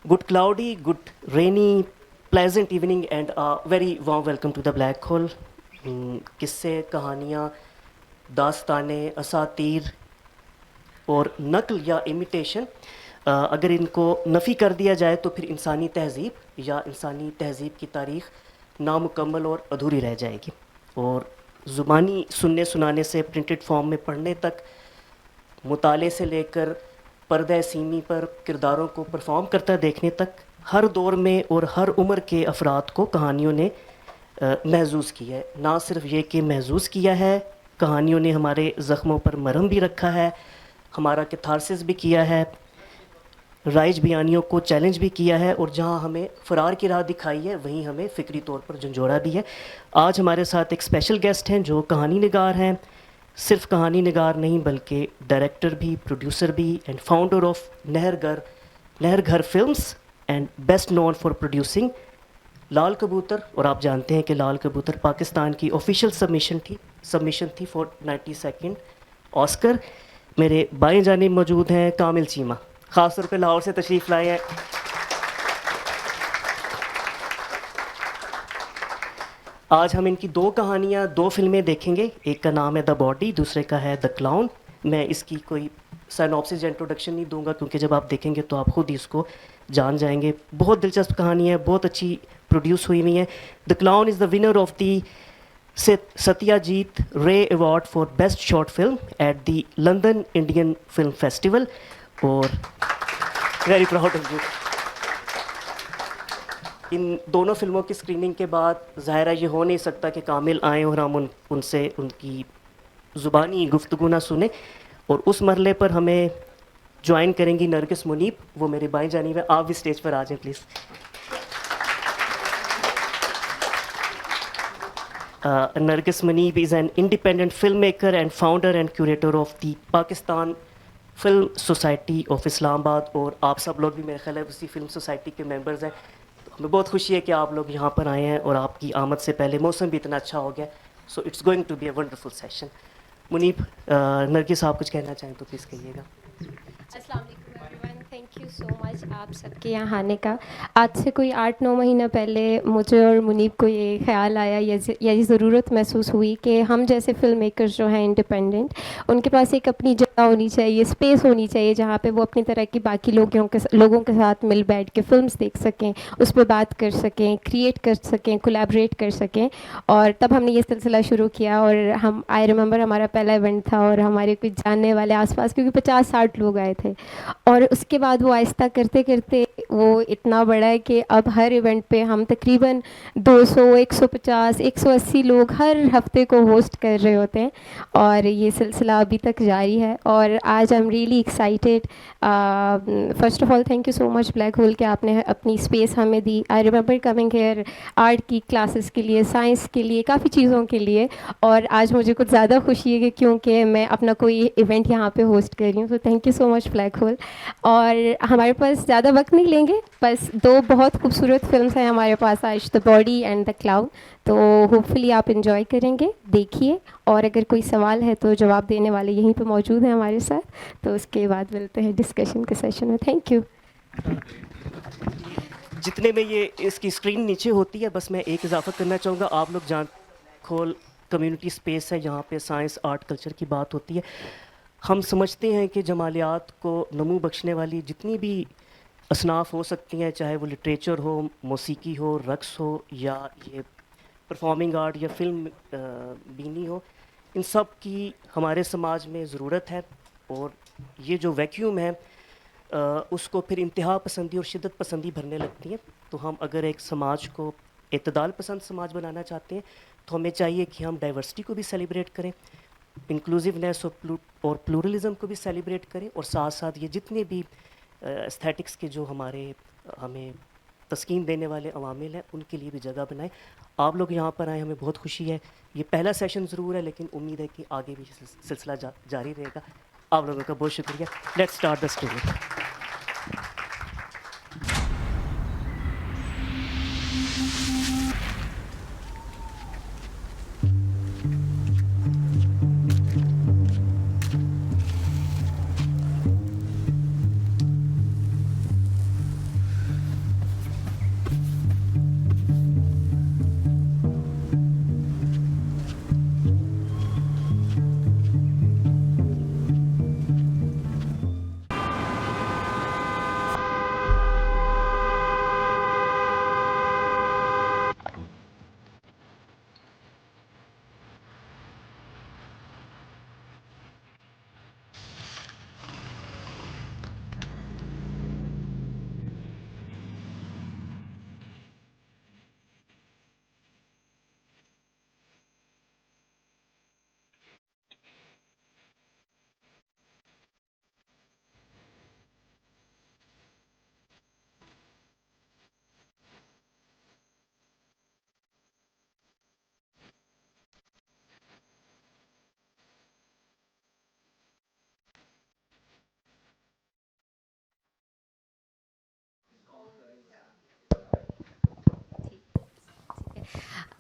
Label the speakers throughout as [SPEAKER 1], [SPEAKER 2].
[SPEAKER 1] Good cloudy, good rainy, pleasant evening and a very warm welcome to the Black Hole. किस्से कहानियाँ दास्तानें असातीर और नकल या इमिटेशन अगर इनको नफ़ी कर दिया जाए तो फिर इंसानी तहज़ीब या इंसानी तहज़ीब की तारीख़ नामुकम्मल और अधूरी रह जाएगी। और ज़ुबानी सुनने सुनाने से प्रिंटेड फॉर्म में पढ़ने तक, मुताले से लेकर पर्दे सीमी पर किरदारों को परफॉर्म करता देखने तक, हर दौर में और हर उम्र के अफराद को कहानियों ने महसूस किया है। ना सिर्फ ये कि महसूस किया है, कहानियों ने हमारे ज़ख्मों पर मरहम भी रखा है, हमारा कैथारसिस भी किया है, राइज बयानियों को चैलेंज भी किया है और जहां हमें फ़रार की राह दिखाई है वहीं हमें फ़िक्री तौर पर झंझोड़ा भी है। आज हमारे साथ एक स्पेशल गेस्ट हैं जो कहानी निगार हैं। सिर्फ कहानी निगार नहीं बल्कि डायरेक्टर भी, प्रोड्यूसर भी and founder of Nahar Ghar films and best known for producing Laal Kabootar. और आप जानते हैं कि लाल कबूतर पाकिस्तान की ऑफिशियल सबमिशन थी फॉर 92nd ऑस्कर। मेरे बाएं जानिब मौजूद हैं कामिल चीमा, ख़ास तौर पे लाहौर से तशरीफ़ लाए हैं। आज हम इनकी दो कहानियाँ, दो फिल्में देखेंगे। एक का नाम है द बॉडी, दूसरे का है द क्लाउन। मैं इसकी कोई साइनॉप्सिस या इंट्रोडक्शन नहीं दूंगा क्योंकि जब आप देखेंगे तो आप खुद ही इसको जान जाएंगे। बहुत दिलचस्प कहानी है, बहुत अच्छी प्रोड्यूस हुई हुई है। The clown is the winner of the Satyajit Ray award for best short film at the London Indian film festival और वेरी प्राउड ऑफ यू। इन दोनों फिल्मों की स्क्रीनिंग के बाद ज़ाहिर ये हो नहीं सकता कि कामिल आएँ और हम उनसे उनकी ज़ुबानी गुफ्तगू ना सुने। और उस मरले पर हमें ज्वाइन करेंगी नरगिस मुनीब, वो मेरे बाएं जानिब है। आप भी स्टेज पर आ जाएं please. Nargis Muneeb is an independent filmmaker and founder and curator of the Pakistan Film Society of Islamabad। और आप सब लोग भी मेरे ख्याल है उसी फिल्म सोसाइटी के मेंबर्स हैं। तो हमें बहुत खुशी है कि आप लोग यहाँ पर आए हैं और आपकी आमद से पहले मौसम भी इतना अच्छा हो गया। So it's going to be a wonderful session. Munib, Nargis आप कुछ कहना चाहें तो प्लीज़ कहिएगा।
[SPEAKER 2] अस्सलाम वालेकुम everyone, thank you so much आप सबके यहाँ आने का। आज से कोई 8-9 महीना पहले मुझे और मुनीब को ये ख़्याल आया या ये ज़रूरत महसूस हुई कि हम जैसे फ़िल्म मेकर्स जो हैं इंडिपेंडेंट, उनके पास एक अपनी जगह होनी चाहिए, स्पेस होनी चाहिए जहाँ पे वो अपनी तरह की बाकी लोगों के साथ मिल बैठ के फ़िल्म्स देख सकें, उस पर बात कर सकें, क्रिएट कर सकें, कोलैबोरेट कर सकें। और तब हमने ये सिलसिला शुरू किया और हम आई रिमेंबर हमारा पहला इवेंट था और हमारे कुछ जानने वाले आसपास क्योंकि 50-60 लोग आए थे। और उसके बाद वो आहिस्ता करते करते वो इतना बड़ा है कि अब हर इवेंट पे हम तकरीबन 200, 150, 180 लोग हर हफ्ते को होस्ट कर रहे होते हैं और ये सिलसिला अभी तक जारी है। और आज I am really excited. First of all thank you so much Black Hole कि आपने अपनी स्पेस हमें दी। I remember coming here art की क्लासेस के लिए, साइंस के लिए, काफ़ी चीज़ों के लिए। और आज मुझे कुछ ज़्यादा खुशी है कि क्योंकि मैं अपना कोई इवेंट यहाँ पे होस्ट कर रही हूँ। तो thank you so much Black whole. और हमारे पास ज़्यादा वक्त नहीं लेंगे, बस दो बहुत खूबसूरत फिल्म्स हैं हमारे पास आज, the body and the clown. तो होपफुली आप इन्जॉय करेंगे, देखिए। और अगर कोई सवाल है तो जवाब देने वाले यहीं पे मौजूद हैं हमारे साथ। तो उसके बाद मिलते हैं डिस्कशन के सेशन में। Thank you.
[SPEAKER 1] जितने में ये इसकी स्क्रीन नीचे होती है, बस मैं एक इजाफा करना चाहूँगा। आप लोग जान खोल कम्युनिटी स्पेस है, यहाँ पे साइंस, आर्ट, कल्चर की बात होती है। हम समझते हैं कि जमालियात को नमू बख्शने वाली जितनी भी असनाफ़ हो सकती हैं, चाहे वो लिटरेचर हो, मौसीकी हो, रक़्स हो या ये परफॉर्मिंग आर्ट या फिल्म बीनी हो, इन सब की हमारे समाज में ज़रूरत है। और ये जो वैक्यूम है उसको फिर इंतहा पसंदी और शिद्दत पसंदी भरने लगती है। तो हम अगर एक समाज को इत्तेदाल पसंद समाज बनाना चाहते हैं तो हमें चाहिए कि हम डाइवर्सिटी को भी सेलिब्रेट करें, इंक्लूसिवनेस और प्लूरलिज़म को भी सेलिब्रेट करें, और साथ साथ ये जितने भी एस्थेटिक्स के जो हमें तस्कीन देने वाले अवामिल हैं उनके लिए भी जगह बनाएं। आप लोग यहाँ पर आए, हमें बहुत खुशी है। ये पहला सेशन ज़रूर है लेकिन उम्मीद है कि आगे भी सिलसिला जारी रहेगा। आप लोगों का बहुत शुक्रिया। Let's start the story.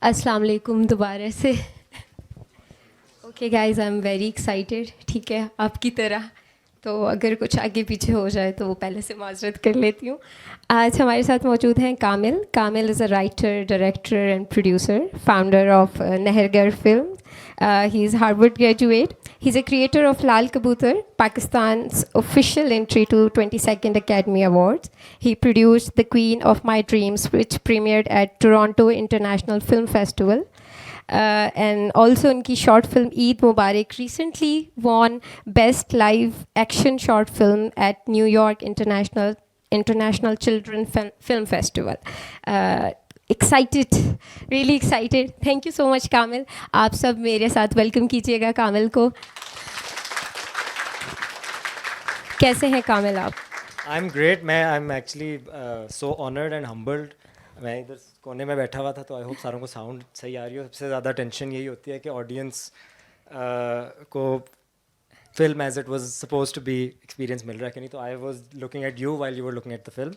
[SPEAKER 2] अस्सलाम वालेकुम दोबारा से. Okay guys, I am very excited. ठीक है, आपकी तरह. तो अगर कुछ आगे पीछे हो जाए तो वो पहले से माजरत कर लेती हूँ. आज हमारे साथ मौजूद हैं Kamil. Kamil is a writer, director and producer, founder of Nahargar film. He is Harvard graduate. He's a creator of Lal Kabutar, Pakistan's official entry to 22nd Academy Awards. He produced The Queen of My Dreams, which premiered at Toronto International Film Festival. And also उनकी short film Eid Mubarak recently won Best Live Action Short Film at New York International Children Film Festival. Excited, really excited. Thank you so much कामिल. आप सब मेरे साथ welcome कीजिएगा कामिल को. कैसे हैं कामिल आप?
[SPEAKER 3] I'm great. I'm actually so honored and humbled. मैं इधर कोने में बैठा हुआ था तो आई होप सारों को साउंड सही आ रही हो. सबसे ज़्यादा टेंशन यही होती है कि ऑडियंस को film as it was suppose to be experience मिल रहा है कि नहीं. तो I was looking at you while you were looking at the film.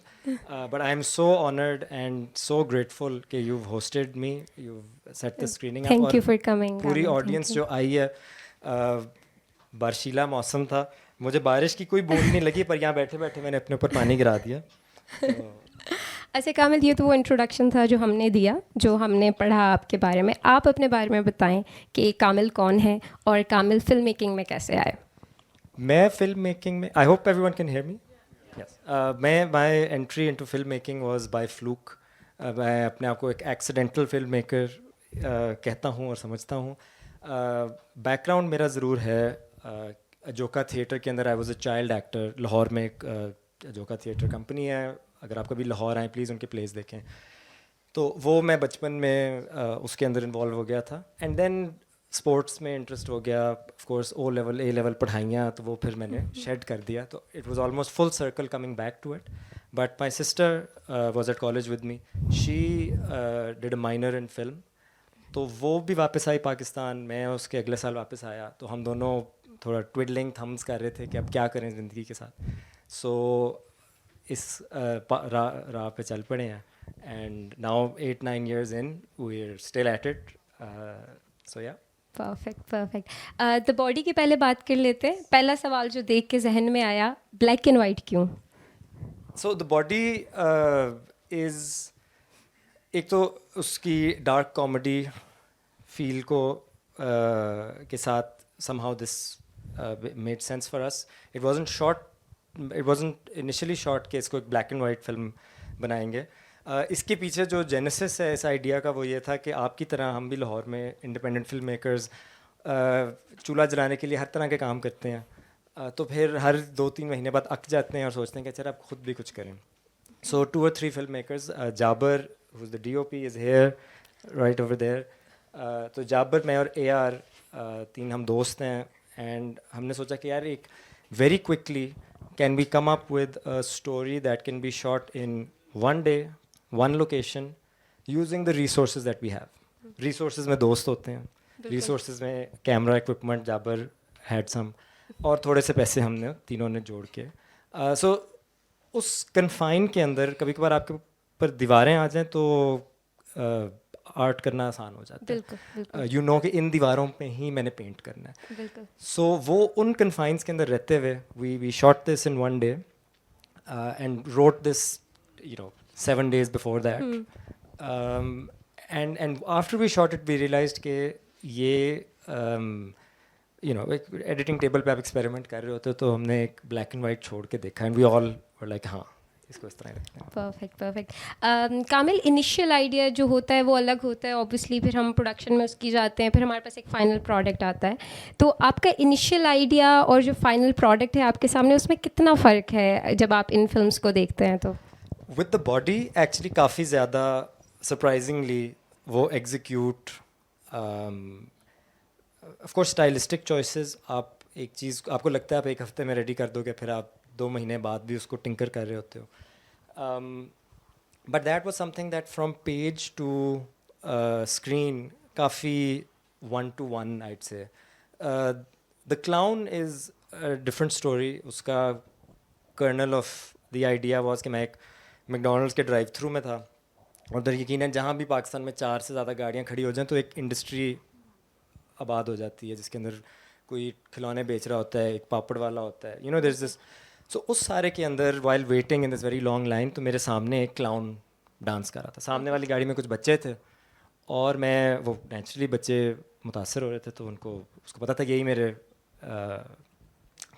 [SPEAKER 3] But I am so honoured and so grateful कि you hosted me, you set the screening.
[SPEAKER 2] Thank you for coming.
[SPEAKER 3] पूरी
[SPEAKER 2] कामिल,
[SPEAKER 3] audience
[SPEAKER 2] thank you.
[SPEAKER 3] जो आई है, बर्शीला मौसम था, मुझे बारिश की कोई बूंद नहीं लगी, पर यहाँ बैठे बैठे मैंने अपने ऊपर पानी गिरा दिया.
[SPEAKER 2] अच्छा कामिल, ये तो वो इंट्रोडक्शन था जो हमने दिया, जो हमने पढ़ा आपके बारे में. आप अपने बारे में बताएं कि कामिल कौन है और कामिल फिल्म मेकिंग में कैसे आए.
[SPEAKER 3] मैं फिल्म मेकिंग में, I hope everyone can hear me. मैं my entry into film making was by fluke. मैं अपने आप को एक एक्सीडेंटल फिल्म मेकर कहता हूँ और समझता हूँ. बैकग्राउंड मेरा ज़रूर है. अजोका थिएटर के अंदर I was a child actor. Lahore में एक अजोका थिएटर कंपनी है, अगर आप कभी लाहौर आएँ प्लीज़ उनके प्लेस देखें. तो वो मैं बचपन में उसके अंदर इन्वॉल्व हो गया था. एंड देन स्पोर्ट्स में इंटरेस्ट हो गया. Of course O level A level पढ़ाइयाँ, तो वो फिर मैंने शेड कर दिया. तो it was almost full circle coming back to it. But my sister was at college with me. She did a minor in film. तो वो भी वापस आई पाकिस्तान. मैं उसके अगले साल वापस आया. तो हम दोनों थोड़ा ट्विडलिंग थम्स कर रहे थे कि अब क्या करें ज़िंदगी के साथ. सो इस राह पे चल पड़े हैं. And now 8-9 years in we are still at it. So yeah.
[SPEAKER 2] Perfect. The body की पहले बात कर लेते हैं. पहला सवाल जो देख के जहन में आया, ब्लैक एंड वाइट क्यों?
[SPEAKER 3] So the body is, एक तो उसकी डार्क कॉमेडी फील को के साथ somehow this made sense for us. It wasn't initially shot कि इसको एक ब्लैक एंड वाइट फिल्म बनाएंगे. इसके पीछे जो जेनेसिस है इस आइडिया का वो ये था कि आपकी तरह हम भी लाहौर में इंडिपेंडेंट फिल्म मेकर्स चूल्हा जलाने के लिए हर तरह के काम करते हैं. तो फिर हर 2-3 महीने बाद अक जाते हैं और सोचते हैं कि अच्छा आप खुद भी कुछ करें. So 2 or 3 film makers, Jabar who is the DOP is here right over there. तो जाबर, मैं और AR, 3 हम दोस्त हैं. एंड हमने सोचा कि यार एक very quickly can we come up with a story that can be shot in one day, one location, using the resources that we have. Resources में दोस्त होते हैं, resources में camera equipment Jabar had some, और थोड़े से पैसे हमने तीनों ने जोड़ के. सो उस कन्फाइन के अंदर कभी कभार आपके ऊपर दीवारें आ जाएं तो आर्ट करना आसान हो जाता है. यू नो कि इन दीवारों पे ही मैंने पेंट करना है. सो वो उन कन्फाइंस के अंदर रहते हुए we shot this in one day and wrote this 7 days before that. And after we shot it we realized कि ये एक एडिटिंग टेबल पे आप एक्सपेरिमेंट कर रहे होते हो तो हमने एक ब्लैक एंड वाइट छोड़ के देखा. And we all were like हाँ इसको इस तरह रखते हैं.
[SPEAKER 2] परफेक्ट. कामिल, इनिशियल आइडिया जो होता है वो अलग होता है ऑब्वियसली. फिर हम प्रोडक्शन में उसकी जाते हैं, फिर हमारे पास एक फाइनल प्रोडक्ट आता है. तो आपका इनिशियल आइडिया और जो फाइनल प्रोडक्ट है आपके सामने, उसमें कितना फ़र्क है जब आप इन फिल्म्स को देखते हैं? तो
[SPEAKER 3] विद द बॉडी एक्चुअली काफ़ी ज़्यादा सरप्राइजिंगली वो execute, of course stylistic choices. आप एक चीज़ आपको लगता है आप एक हफ्ते में रेडी कर दोगे, फिर आप 2 महीने बाद भी उसको टिंकर कर रहे होते हो. But that was something that from page to screen काफ़ी 1-to-1 आइड से. The clown is different story. उसका kernel of the idea was कि मैं एक मैकडोनल्ड्स के ड्राइव थ्रू में था उधर यकीनन जहाँ भी पाकिस्तान में 4 से ज़्यादा गाड़ियाँ खड़ी हो जाएं तो एक इंडस्ट्री आबाद हो जाती है जिसके अंदर कोई खिलौने बेच रहा होता है, एक पापड़ वाला होता है, you know there is this. So उस सारे के अंदर while waiting in this very long line तो मेरे सामने एक क्लाउन डांस कर रहा था। सामने वाली गाड़ी में कुछ बच्चे थे और मैं वो नेचुरली बच्चे मुतासर हो रहे थे तो उनको उसको पता था कि यही मेरे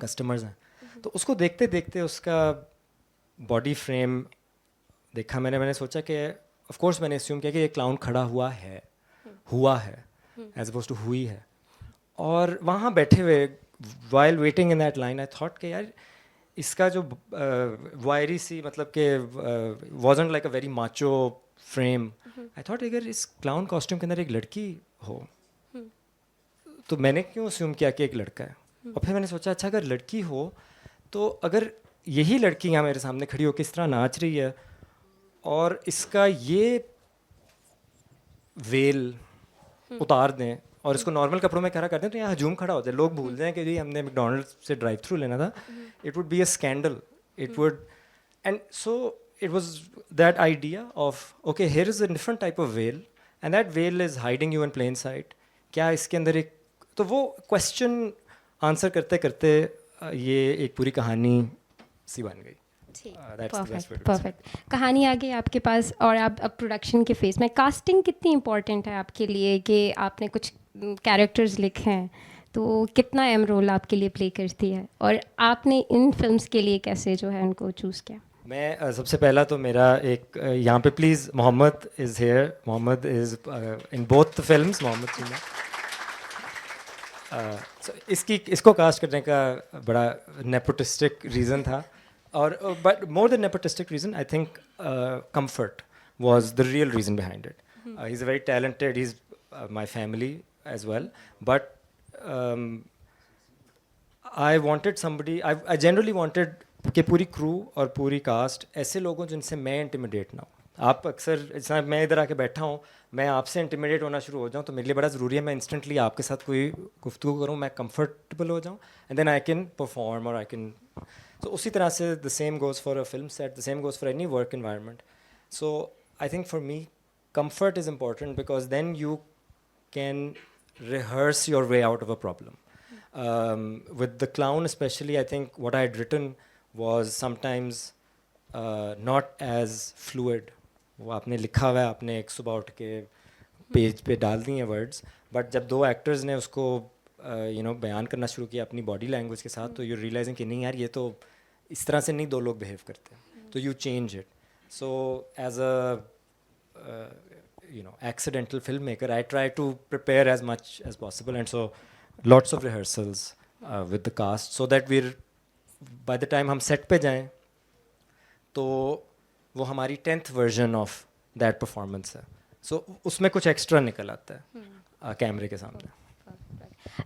[SPEAKER 3] कस्टमर्स हैं। तो उसको देखते देखते उसका बॉडी फ्रेम देखा मैंने सोचा कि ऑफ कोर्स मैंने अस्यूम किया कि ये क्लाउन खड़ा हुआ है एज अपोज टू हुई है। और वहाँ बैठे हुए while waiting in that line I thought कि यार इसका जो वायरी सी मतलब कि wasn't like a very macho frame. I thought अगर इस क्लाउन कॉस्ट्यूम के अंदर एक लड़की हो तो मैंने क्यों अस्यूम किया कि एक लड़का है। और फिर मैंने सोचा अच्छा अगर लड़की हो तो अगर यही लड़की यहाँ मेरे सामने खड़ी हो किस तरह नाच रही है और इसका ये वेल उतार दें और इसको नॉर्मल कपड़ों में खड़ा कर दें तो यहाँ हजूम खड़ा हो जाए, लोग भूल जाएं कि जी हमने मैकडॉनल्ड्स से ड्राइव थ्रू लेना था। It would be a scandal, it would end so it was that idea of okay here is a different type of well and that well is hiding you in plain sight. क्या इसके अंदर एक तो वो question answer करते करते ये एक पूरी कहानी सी बन गई। That's the best way to
[SPEAKER 2] perfect perfect. कहानी आ गई आपके पास और आप अब प्रोडक्शन के फेज में। कास्टिंग कितनी इम्पोर्टेंट है आपके लिए कि आपने कुछ कैरेक्टर्स लिखे हैं तो कितना अहम रोल आपके लिए प्ले करती है और आपने इन फिल्म्स के लिए कैसे जो है उनको चूज़ किया?
[SPEAKER 3] मैं सबसे पहला तो मेरा एक यहाँ पे please Mohammad is here, Mohammad is in both the films, Mohammad Sinha. इसको कास्ट करने का बड़ा नेपोटिस्टिक रीज़न था और but more than nepotistic reason I think comfort was the real reason behind it. He's a very talented, he's my family as well, but I wanted somebody, I generally wanted कि पूरी crew और पूरी cast ऐसे लोगों जिनसे मैं intimidate ना हो। आप अक्सर जैसा मैं इधर आके बैठा हूँ, मैं आपसे इंटिमिडेट होना शुरू हो जाऊँ तो मेरे लिए बड़ा ज़रूरी है मैं इंस्टेंटली आपके साथ कोई गुफ्तगू करूँ, मैं कंफर्टेबल हो जाऊँ and then I can perform और आई कैन। तो उसी तरह से the same goes for a film set, the same goes for any work environment. So I think for me comfort is important because then you can rehearse your way out of a problem. With the clown especially, I think what I had written was sometimes not as fluid. वो आपने लिखा हुआ है, आपने एक सुबह उठ के पेज पे डाल दी हैं वर्ड्स, बट जब दो एक्टर्स ने उसको बयान करना शुरू किया अपनी बॉडी लैंग्वेज के साथ तो यू रियलाइजिंग कि नहीं यार ये तो इस तरह से नहीं दो लोग बिहेव करते, तो you change it. So as a accidental filmmaker, I try to prepare as much as possible, and so lots of rehearsals with the cast so that we're by the time हम set पे जाएं तो वो हमारी 10th version of that performance है. So उसमें कुछ extra निकल आता है कैमरे के सामने.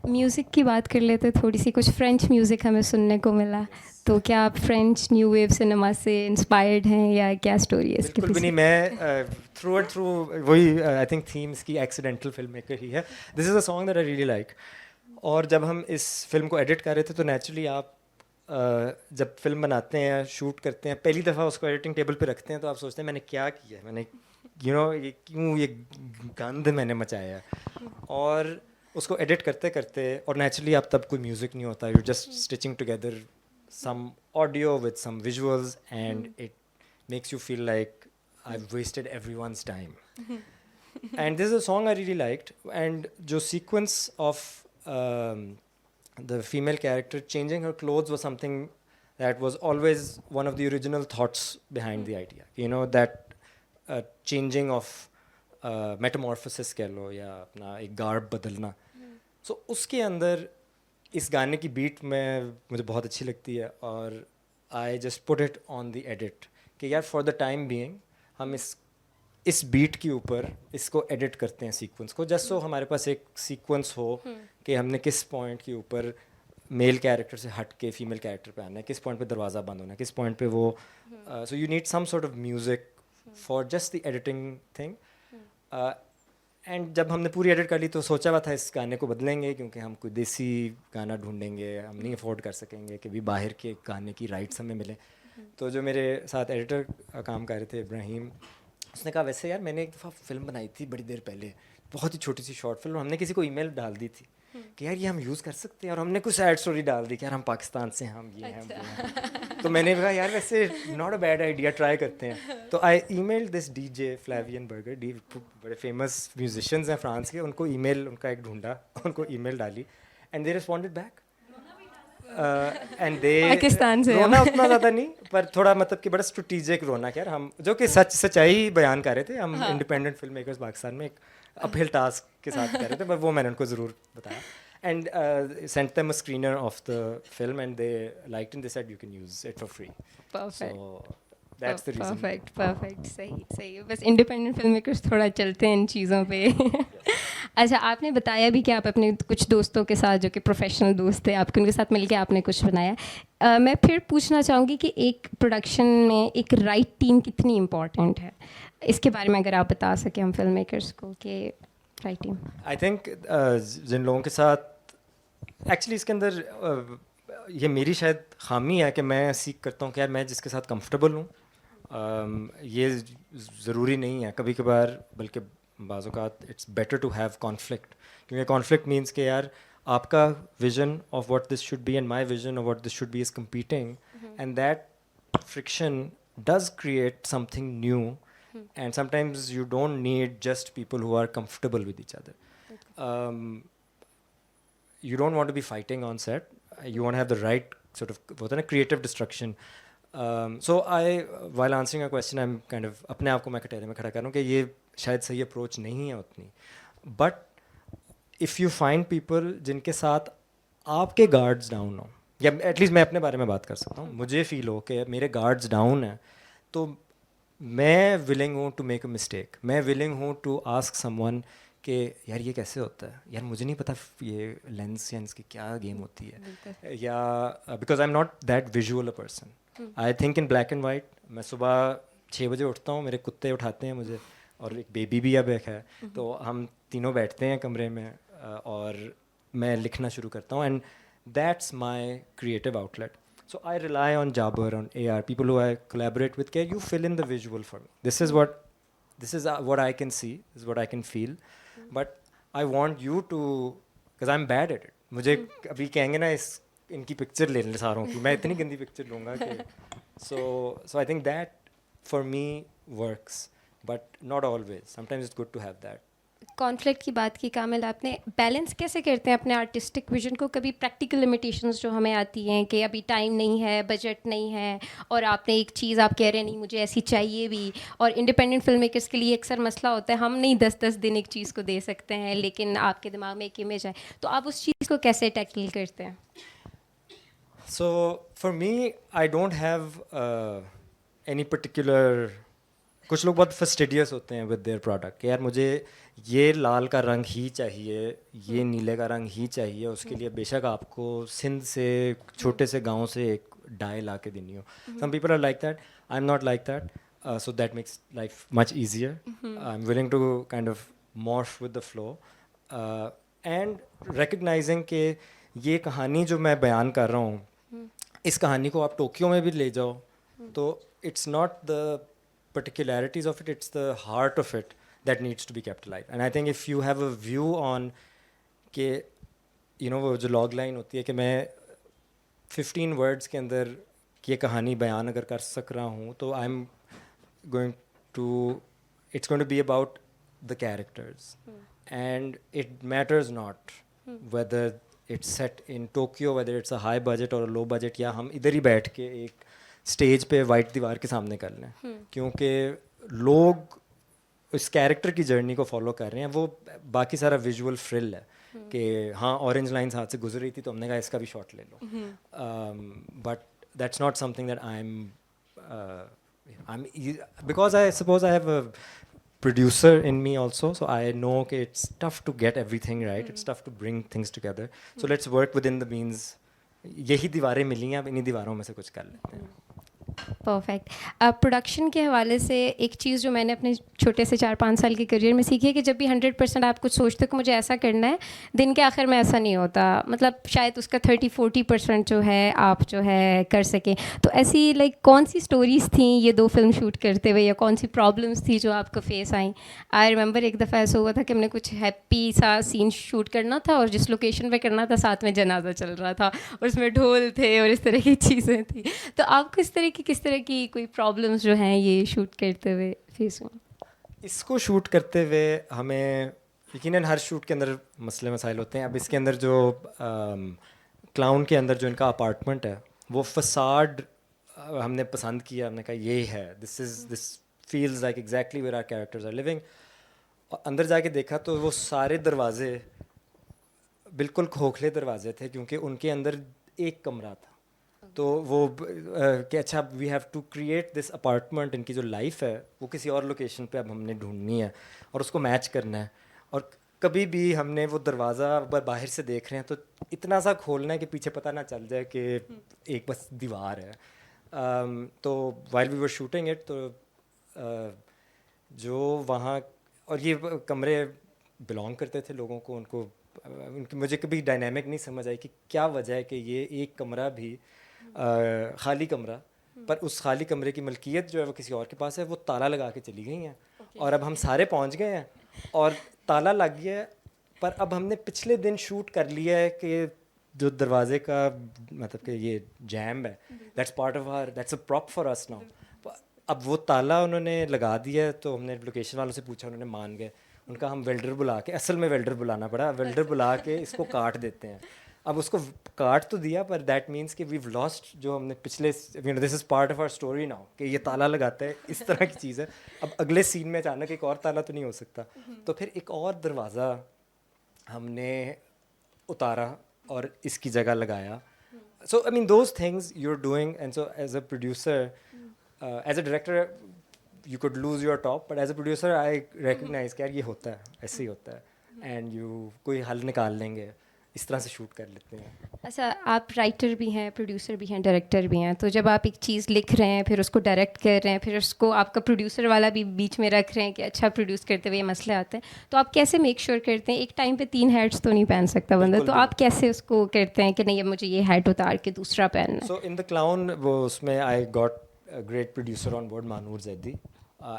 [SPEAKER 2] म्यूज़िक की बात कर लेते थोड़ी सी, कुछ फ्रेंच म्यूज़िक हमें सुनने को मिला, तो क्या आप फ्रेंच न्यू वेव सिनेमा से इंस्पायर्ड हैं या क्या स्टोरी है इसके
[SPEAKER 3] बिल्कुल भी
[SPEAKER 2] पीछे?
[SPEAKER 3] नहीं, मैं थ्रू एंड थ्रू वही आई थिंक थीम्स की एक्सीडेंटल फिल्म मेकर ही है. This is a song that I really like. और जब हम इस फिल्म को एडिट कर रहे थे तो नेचुरली आप जब फिल्म बनाते हैं, शूट करते हैं, पहली दफ़ा उसको एडिटिंग टेबल पे रखते हैं तो आप सोचते हैं मैंने क्या किया है, मैंने ये क्यों ये गंद मैंने मचाया. और उसको एडिट करते करते और नेचुरली आप तब कोई म्यूज़िक नहीं होता, you just stitching together some audio with some visuals and it makes you feel like I've wasted everyone's time. And this is a song I really liked, and jo sequence of the female character changing her clothes was something that was always one of the original thoughts behind the idea, that changing of metamorphosis कह लो या अपना एक garb बदलना. So उसके अंदर इस गाने की बीट में मुझे बहुत अच्छी लगती है और I just put it on the edit कि यार फॉर द टाइम बीइंग हम इस बीट के ऊपर इसको एडिट करते हैं सीक्वेंस को, जस्ट सो हमारे पास एक सीक्वेंस हो कि हमने किस पॉइंट के ऊपर मेल कैरेक्टर से हट के फीमेल कैरेक्टर पे आना है, किस पॉइंट पे दरवाज़ा बंद होना है, किस पॉइंट पे वो. So you need some sort of music for just the editing thing. And जब हमने पूरी एडिट कर ली तो सोचा हुआ था इस गाने को बदलेंगे क्योंकि हम कोई देसी गाना ढूंढेंगे, हम नहीं अफोर्ड कर सकेंगे कि भी बाहर के गाने की राइट्स हमें मिले. तो जो मेरे साथ एडिटर काम कर रहे थे इब्राहिम, उसने कहा वैसे यार मैंने एक दफ़ा फिल्म बनाई थी बड़ी देर पहले, बहुत ही छोटी सी शॉर्ट फिल्म, हमने किसी को ईमेल डाल दी थी कि यार ये हम यूज़ कर सकते हैं, और हमने कुछ सैड स्टोरी डाल दी कि यार हम पाकिस्तान से हैं, हम ये हैं, हम वो हैं। तो मैंने कहा यार वैसे not a bad idea, try करते हैं। तो I emailed this DJ Flavien Berger, डी बड़े फेमस म्यूजिशियंस हैं फ्रांस के, उनको ईमेल उनका एक ढूंढा, उनको ईमेल डाली and they responded back and they
[SPEAKER 2] Pakistan से
[SPEAKER 3] रोना उतना ज़्यादा नहीं, पर थोड़ा मतलब कि बड़ा स्ट्रेटेजिक रोना कि यार हम जो कि सच्चाई बयान कर रहे थे, हम इंडिपेंडेंट फिल्म मेकर्स पाकिस्तान में एक अपहिल टास्क के साथ कर रहे थे, पर वो मैंने उनको ज़रूर बताया and sent them a screener of the film and they liked and they said you can use it for free.
[SPEAKER 2] Perfect
[SPEAKER 3] so that's the reason.
[SPEAKER 2] Perfect perfect, सही सही। बस इंडिपेंडेंट फिल्म मेकर्स थोड़ा चलते हैं इन चीज़ों पे। अच्छा, आपने बताया भी कि आप अपने कुछ दोस्तों के साथ जो कि प्रोफेशनल दोस्त थे आपके, उनके साथ मिलके आपने कुछ बनाया। मैं फिर पूछना चाहूँगी कि एक प्रोडक्शन में एक राइट टीम कितनी इम्पॉर्टेंट है, इसके बारे में अगर आप बता सकें हम फिल्म मेकर्स को कि राइट टीम।
[SPEAKER 3] आई थिंक जिन लोगों के साथ एक्चुअली इसके अंदर ये मेरी शायद खामी है कि मैं सीख करता हूँ कि यार मैं जिसके साथ कंफर्टेबल हूँ, ये ज़रूरी नहीं है कभी कभार, बल्कि बाज़ औक़ात it's better to have conflict, क्योंकि कॉन्फ्लिक्ट मीन्स कि यार आपका vision of what this should be and my vision of what this should be is competing, and that friction does create something new, and sometimes you don't need just people who are comfortable with each other. um, you don't want to be fighting on set, you want to have the right sort of what is creative destruction. So I, while answering a question, I'm kind of अपने आप को मैं कटहरे में खड़ा कर रहा हूँ कि ये शायद सही अप्रोच नहीं है उतनी, but if you find people जिनके साथ आपके गार्ड्स डाउन हो, या एटलीस्ट मैं अपने बारे में बात कर सकता हूँ, मुझे फील हो कि मेरे गार्ड्स डाउन हैं, तो मैं विलिंग हूँ टू मेक अ मिस्टेक, मैं विलिंग हूँ टू आस्क समवन कि यार ये कैसे होता है, यार मुझे नहीं पता ये लेंस या इसकी क्या गेम होती है, या because I am not that visual a person, I think in black and white. मैं सुबह 6 बजे उठता हूँ, मेरे कुत्ते उठाते हैं मुझे, और एक बेबी भी अब एक है, तो हम तीनों बैठते हैं कमरे में और मैं लिखना शुरू करता हूँ, and that's my creative outlet. So I rely on Jabbar, on AR, people who I collaborate with. You fill in the visual for me. This is what I can see, this is what I can feel. But I want you to, because I'm bad at it. मुझे अभी कहेंगे ना इनकी picture ले लें सारों की, मैं इतनी गंदी पिक्चर लूँगा कि so I think that for me works, but not always. Sometimes it's good to have that.
[SPEAKER 2] Conflict की बात की कामिल आपने, बैलेंस कैसे करते हैं अपने आर्टिस्टिक विजन को, कभी प्रैक्टिकल लिमिटेशंस जो हमें आती हैं कि अभी टाइम नहीं है, बजट नहीं है, और आपने एक चीज़ आप कह रहे हैं नहीं मुझे ऐसी चाहिए भी, और इंडिपेंडेंट फिल्म मेकर्स के लिए अक्सर मसला होता है हम नहीं 10-10 दिन एक चीज़ को दे सकते हैं, लेकिन आपके दिमाग में एक इमेज है, तो आप उस चीज़ को कैसे टैकल करते हैं?
[SPEAKER 3] So for me, I don't have any particular. कुछ लोग बहुत फस्टिडियस होते हैं विद देयर प्रोडक्ट, यार मुझे ये लाल का रंग ही चाहिए, ये नीले का रंग ही चाहिए, उसके लिए बेशक आपको सिंध से छोटे से गांव से एक डाई ला के देनी हो. Some people are like that, I am not like that, so that makes life much easier. I am willing to kind of morph with the flow and recognizing कि ये कहानी जो मैं बयान कर रहा हूँ, इस कहानी को आप टोक्यो में भी ले जाओ तो it's not the particularities of it, it's the heart of it that needs to be kept alive. And I think if you have a view on कि you know वो जो log line होती है कि मैं 15 words के अंदर ये कहानी बयान अगर कर सक रहा हूँ, तो I'm going to, it's going to be about the characters, and it matters not whether it's set in Tokyo, whether it's a high budget or a low budget, या हम इधर ही बैठ के एक स्टेज पे वाइट दीवार के सामने कर लें, क्योंकि लोग इस कैरेक्टर की जर्नी को फॉलो कर रहे हैं, वो बाकी सारा विजुअल फ्रिल है कि हाँ ऑरेंज लाइन्स हाथ से गुजर रही थी तो हमने कहा इसका भी शॉट ले लो, but that's not something that I am because I suppose I have a producer in me also, so I know कि it's tough to get everything right, it's tough to bring things together, so let's work within the means. यही दीवारें मिली हैं, अब इन्हीं दीवारों में से कुछ कर लेते हैं.
[SPEAKER 2] परफेक्ट। प्रोडक्शन के हवाले से एक चीज़ जो मैंने अपने छोटे से 4-5 साल के करियर में सीखी है कि जब भी 100% आप कुछ सोचते हो कि मुझे ऐसा करना है, दिन के आखिर में ऐसा नहीं होता। मतलब शायद उसका 30-40% जो है आप जो है कर सकें। तो ऐसी लाइक कौन सी स्टोरीज़ थी ये 2 फिल्म शूट करते हुए, या कौन सी प्रॉब्लम्स थी जो आपको फेस आई? आई रिमेंबर एक दफ़ा ऐसा हुआ था कि हमने कुछ हैप्पी सा सीन शूट करना था और जिस लोकेशन पे करना था साथ में जनाजा चल रहा था और उसमें ढोल थे और इस तरह की चीज़ें थी। तो आपको किस तरह की कोई प्रॉब्लम्स जो हैं ये शूट करते हुए फेस हुई?
[SPEAKER 3] इसको शूट करते हुए हमें यकीनन हर शूट के अंदर मसले मसाइल होते हैं। अब इसके अंदर जो क्लाउन के अंदर जो इनका अपार्टमेंट है वो फसाड हमने पसंद किया। हमने कहा ये है, this feels like exactly where our characters are living. और अंदर जाके देखा तो वो सारे दरवाजे बिल्कुल खोखले दरवाजे थे क्योंकि उनके अंदर एक कमरा था। तो वो कि अच्छा we have to create this apartment, इनकी जो लाइफ है वो किसी और लोकेशन पे अब हमने ढूंढनी है और उसको मैच करना है। और कभी भी हमने वो दरवाज़ा बाहर से देख रहे हैं तो इतना सा खोलना है कि पीछे पता ना चल जाए कि एक बस दीवार है। तो while we were shooting it तो जो वहाँ और ये कमरे बिलोंग करते थे लोगों को, उनकी मुझे कभी डायनामिक नहीं समझ आई कि क्या वजह है कि ये एक कमरा भी खाली कमरा, पर उस खाली कमरे की मलकियत जो है वो किसी और के पास है। वो ताला लगा के चली गई हैं और अब हम सारे पहुंच गए हैं और ताला लग गया है। पर अब हमने पिछले दिन शूट कर लिया है कि जो दरवाजे का मतलब कि ये जैम है, that's part of our, that's a prop for us now. अब वो ताला उन्होंने लगा दिया है तो हमने लोकेशन वालों से पूछा, उन्होंने मान गए। उनका हम वेल्डर बुला के, असल में वेल्डर बुलाना पड़ा, वेल्डर बुला के इसको काट देते हैं। अब उसको काट तो दिया पर दैट मीन्स कि वीव लॉस्ट जो हमने पिछले, this is part of our story now कि ये ताला लगाता है, इस तरह की चीज़ है। अब अगले सीन में अचानक एक और ताला तो नहीं हो सकता, तो फिर एक और दरवाज़ा हमने उतारा और इसकी जगह लगाया। So I mean those things you are doing, and so as a producer, as a director you could lose your top, but as a producer I recognize कि यार ये होता है, ऐसे ही होता है, and you कोई हल निकाल लेंगे, इस तरह से शूट कर लेते हैं।
[SPEAKER 2] अच्छा, आप राइटर भी हैं, प्रोड्यूसर भी हैं, डायरेक्टर भी हैं, तो जब आप एक चीज़ लिख रहे हैं, फिर उसको डायरेक्ट कर रहे हैं, फिर उसको आपका प्रोड्यूसर वाला भी बीच में रख रहे हैं कि अच्छा प्रोड्यूस करते हुए ये मसले आते हैं, तो आप कैसे मेक श्योर करते हैं? एक टाइम पे 3 हैट्स तो नहीं पहन सकता बंदा, तो आप कैसे उसको करते हैं कि नहीं अब मुझे ये हैट उतार के दूसरा पहनना है?
[SPEAKER 3] So in the clown वो उसमें I got a great producer on board, Manur Zaidi,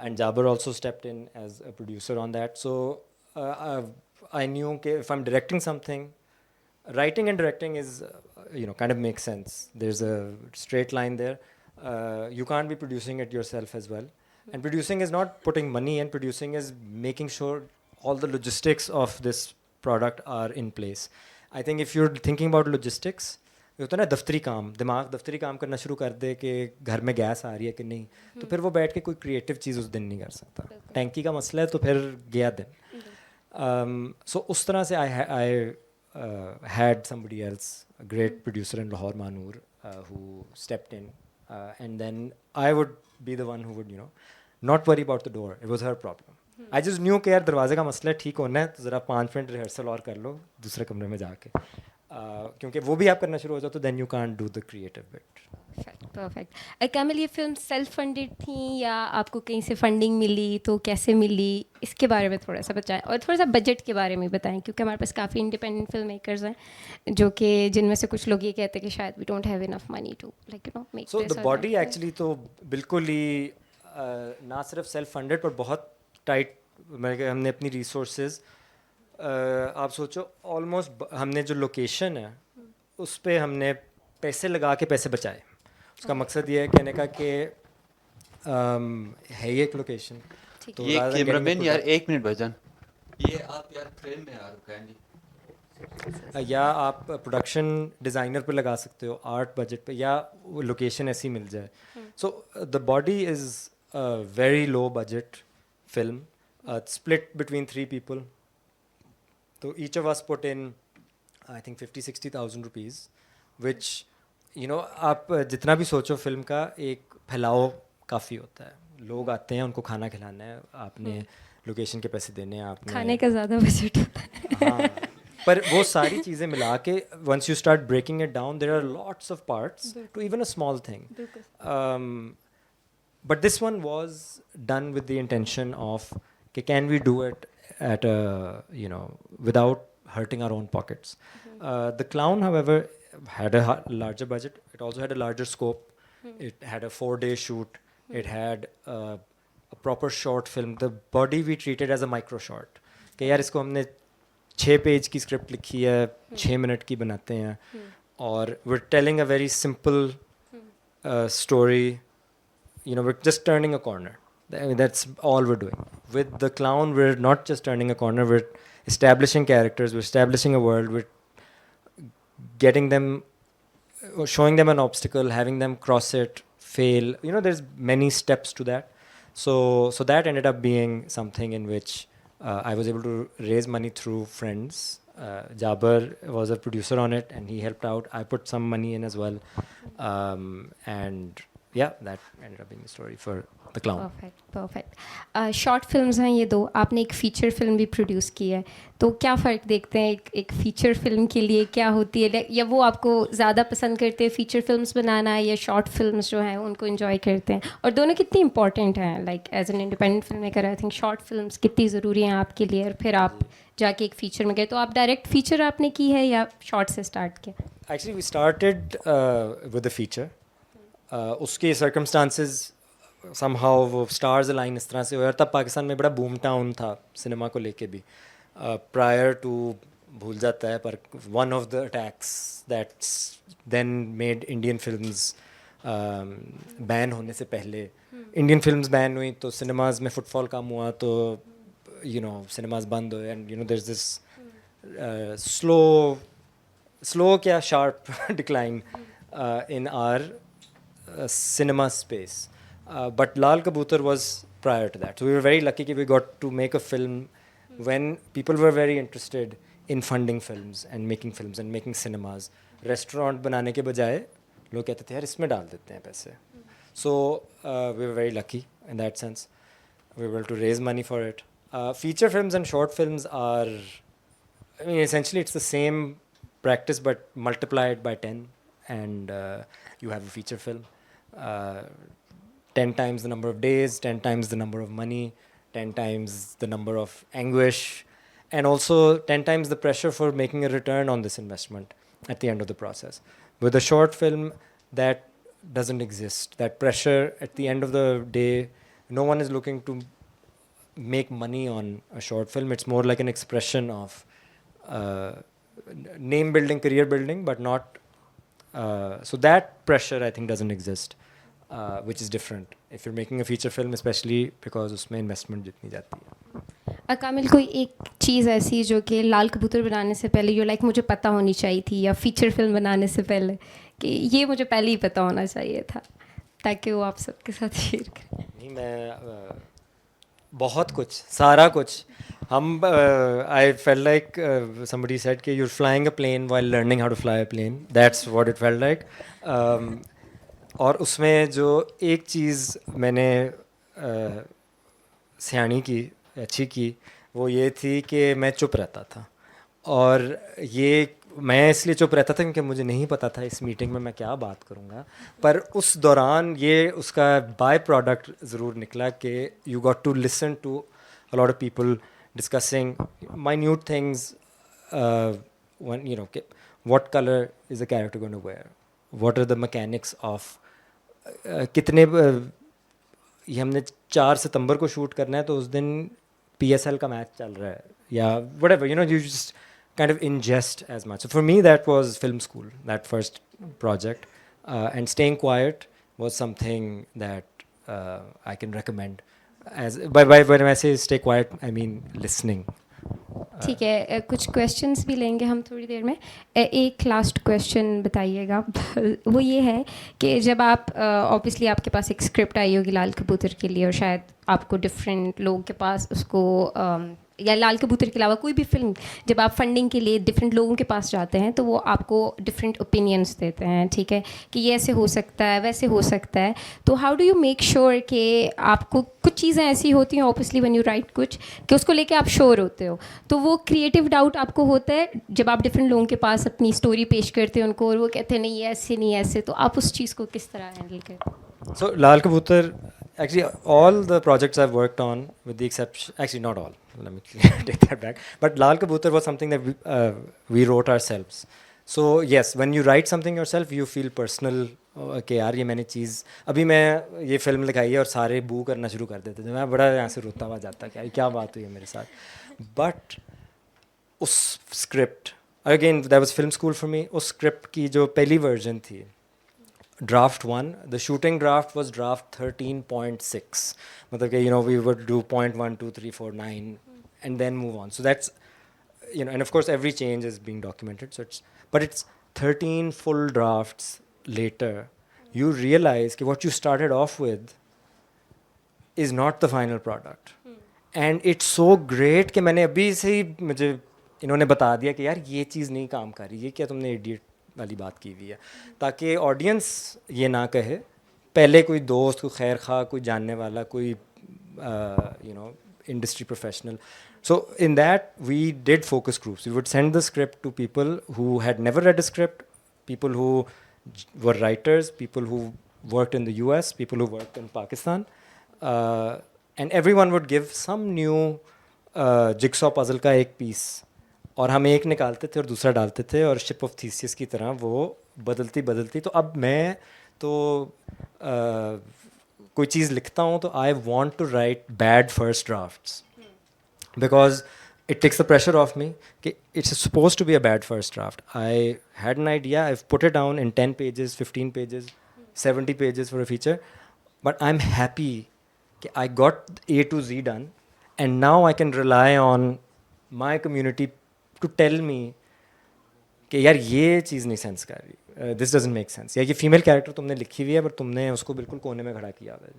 [SPEAKER 3] and Jaber also stepped in as a producer on that. So I knew कि if I'm directing something, writing and directing is kind of makes sense. There's a straight line there. You can't be producing it yourself as well. And producing is not putting money in, producing is making sure all the logistics of this product are in place. I think if you're thinking about logistics, ये होता है ना दफ्तरी काम, दिमाग दफ्तरी काम करना शुरू कर दे कि घर में गैस आ रही है कि नहीं, तो फिर वो बैठ के कोई क्रिएटिव चीज़ उस दिन नहीं कर सकता। टैंकी का मसला है तो फिर गया दिन। सो उस तरह से I had somebody else, a great producer in Lahore, Manur, who stepped in, and then I would be the one who would not worry about the door. It was her problem. I just knew कि यार दरवाजे का मसला ठीक होना है तो ज़रा 5 मिनट रिहर्सल और कर लो दूसरे कमरे में जाके, क्योंकि वो भी आप करना शुरू हो जाओ तो then you can't do the creative bit.
[SPEAKER 2] Perfect. Camel, ये फिल्म सेल्फ फंडेड थी या आपको कहीं से फंडिंग मिली, तो कैसे मिली, इसके बारे में थोड़ा सा बताएं, और थोड़ा सा बजट के बारे में बताएं, क्योंकि हमारे पास काफ़ी इंडिपेंडेंट फिल्म मेकर्स हैं जो कि जिनमें से कुछ लोग ये कहते हैं कि शायद we don't have enough money to make
[SPEAKER 3] so the body actually तो बिल्कुल ही ना सिर्फ सेल्फ फंडेड पर बहुत टाइट, हमने अपनी रिसोर्सेज, आप सोचो ऑलमोस्ट हमने जो लोकेशन है उस पर हमने पैसे लगा के पैसे बचाए। उसका मकसद ये है कहने का कि है ये एक लोकेशन, तो
[SPEAKER 4] ये कैमरामैन यार 1 मिनट भाईजान, ये आप यार फ्रेम में यार कैंडी,
[SPEAKER 3] या आप प्रोडक्शन डिज़ाइनर पे लगा सकते हो, आर्ट बजट पे, या लोकेशन ऐसी मिल जाए। सो the body is very low budget film, split between 3 people. तो each of us put in I think 50-60,000 rupees, which आप जितना भी सोचो फिल्म का एक फैलाव काफ़ी होता है। लोग आते हैं, उनको खाना खिलाना है, आपने लोकेशन के पैसे देने हैं, आपने
[SPEAKER 2] खाने का ज़्यादा बजट होता है।
[SPEAKER 3] हाँ, पर वो सारी चीज़ें मिला के once you start breaking it down, there are lots of parts to even a small thing. but this one was done with the intention of, okay, can we do it at a, you know, without hurting our own pockets. The Clown, however, had a larger budget. It also had a larger scope. It had a 4-day shoot. It had a proper short film. The body we treated as a micro short. कि यार इसको हमने 6 page की script लिखी है, 6 minute की बनाते हैं, और we're telling a very simple story. You know, we're just turning a corner. I mean, that's all we're doing. With The Clown, we're not just turning a corner, we're establishing characters, we're establishing a world, we're getting them, showing them an obstacle, having them cross it, fail. You know, there's many steps to that. So that ended up being something in which I was able to raise money through friends. Jaber was a producer on it, and he helped out. I put some money in as well. And yeah, that ended up being the story for The Clown.
[SPEAKER 2] Perfect short films हैं ये दो, आपने एक feature film भी produce की है, तो क्या फ़र्क देखते हैं एक फ़ीचर फिल्म के लिए क्या होती है, या वो आपको ज़्यादा पसंद करते हैं फ़ीचर फिल्म्स बनाना, या शॉर्ट फिल्म्स जो हैं उनको इन्जॉय करते हैं, और दोनों कितनी इंपॉर्टेंट हैं, like as an independent film maker I think short films कितनी ज़रूरी हैं आपके लिए, और फिर आप जाके एक फ़ीचर में गए, तो आप डायरेक्ट फ़ीचर आपने की है या शॉर्ट से स्टार्ट किया?
[SPEAKER 3] Actually, we started with a feature. उसके circumstances somehow वो stars align इस तरह से हुए, और तब पाकिस्तान में बड़ा boom town था सिनेमा को लेके भी, prior to भूल जाता है, पर one of the attacks that then made Indian films ban होने से पहले, Indian films ban हुई तो cinemas में footfall कम हुआ, तो you know cinemas बंद हुए, and you know there's this slow क्या sharp decline in our cinema space. But Lal Kabutar was prior to that. So we were very lucky that we got to make a film when people were very interested in funding films and making cinemas. Restaurant बनाने के बजाय लोग कहते थे यार इसमें डाल देते हैं पैसे. So we were very lucky in that sense. We were able to raise money for it. Feature films and short films are, I mean, essentially it's the same practice but multiplied by 10, and you have a feature film. 10 times the number of days, 10 times the number of money, 10 times the number of anguish, and also 10 times the pressure for making a return on this investment at the end of the process. With a short film, that doesn't exist. That pressure at the end of the day, no one is looking to make money on a short film. It's more like an expression of name building, career building, but not. So that pressure, I think, doesn't exist, which is different if you're making a feature film, especially because उसमें investment जितनी जाती है.
[SPEAKER 2] कामिल, कोई एक चीज़ ऐसी जो कि लाल कबूतर बनाने से पहले जो लाइक मुझे पता होनी चाहिए थी, या फीचर फिल्म बनाने से पहले कि ये मुझे पहले ही पता होना चाहिए था, ताकि वो आप सबके साथ शेयर करें?
[SPEAKER 3] नहीं, मैं बहुत कुछ, सारा कुछ हम I felt like somebody said कि you're flying a plane while learning how to fly a plane. That's what it felt like. और उसमें जो एक चीज़ मैंने सियानी की, अच्छी की, वो ये थी कि मैं चुप रहता था, और ये मैं इसलिए चुप रहता था क्योंकि मुझे नहीं पता था इस मीटिंग में मैं क्या बात करूँगा, पर उस दौरान ये उसका बाय प्रोडक्ट ज़रूर निकला कि you got to listen to a lot of people discussing minute things, when you know what color is the character going to wear, what are the mechanics of कितने ये हमने 4 सितंबर को शूट करना है तो उस दिन PSL का मैच चल रहा है, या whatever, you know, you just kind of ingest as much. So for me that was film school, that first project, and staying quiet was something that I can recommend. As when I say stay quiet, I mean listening.
[SPEAKER 2] ठीक है, कुछ questions भी लेंगे हम थोड़ी देर में. एक last question बताइएगा. वो ये है कि जब आप ऑब्वियसली आपके पास एक स्क्रिप्ट आई होगी लाल कबूतर के लिए, और शायद आपको डिफरेंट लोगों के पास उसको या लाल कबूतर के अलावा कोई भी फिल्म जब आप फंडिंग के लिए डिफरेंट लोगों के पास जाते हैं तो वो आपको डिफरेंट ओपिनियंस देते हैं, ठीक है, कि ये ऐसे हो सकता है, वैसे हो सकता है. तो how do you make sure कि आपको कुछ चीज़ें ऐसी होती हैं ऑब्वियसली व्हेन यू राइट कुछ कि उसको लेके आप श्योर होते हो, तो वो क्रिएटिव डाउट आपको होता है जब आप डिफरेंट लोगों के पास अपनी स्टोरी पेश करते हैं उनको, और वो कहते हैं नहीं ऐसे नहीं ऐसे, तो आप उस चीज़ को किस तरह हैंडल करते हैं?
[SPEAKER 3] So Lal Kabutar actually all the projects I've worked on, with the exception, actually not all, let me take that back, but Lal Kabutar was something that we wrote ourselves. So yes, when you write something yourself, you feel personal कि यार ये मैंने चीज़, अभी मैं ये film लिखाई है और सारे बू करना शुरू कर देते थे, मैं बड़ा यहाँ से रोता हुआ जाता कि यार क्या बात हुई है मेरे साथ. बट उस script, again that was film school for me, उस स्क्रिप्ट की जो पहली वर्जन थी, draft 1, the shooting draft was draft 13.6, मतलब कि we would do 0.1 2 3 4 9 and then move on. So that's, and of course every change is being documented, so it's 13 full drafts later you realize कि what you started off with is not the final product. And it's so great कि मैंने अभी से ही, मुझे इन्होंने बता दिया कि यार ये चीज़ नहीं काम कर रही, ये क्या तुमने इडियट वाली बात की हुई है, ताकि ऑडियंस ये ना कहे, पहले कोई दोस्त, कोई खैर खा, कोई जानने वाला, कोई industry professional. So in that we did focus groups. We would send the script to people who had never read a script, people who were writers, people who worked in the US, people who worked in Pakistan, and everyone would give some new jigsaw puzzle का एक piece, और हम एक निकालते थे और दूसरा डालते थे, और शिप ऑफ थीसियस की तरह वो बदलती बदलती. तो अब मैं तो कोई चीज़ लिखता हूँ तो I want to write bad first drafts, because it takes the pressure off me. It's supposed to be a bad first draft. I had an idea, I've put it down in 10 pages, 15 pages, 70 pages for a feature, but I'm happy I got A to Z done, and now I can rely on my community to tell me कि यार ये चीज़ नहीं sense कर रही, this doesn't make sense, या ये female character तुमने लिखी हुई है पर तुमने उसको बिल्कुल कोने में खड़ा किया हुआ है.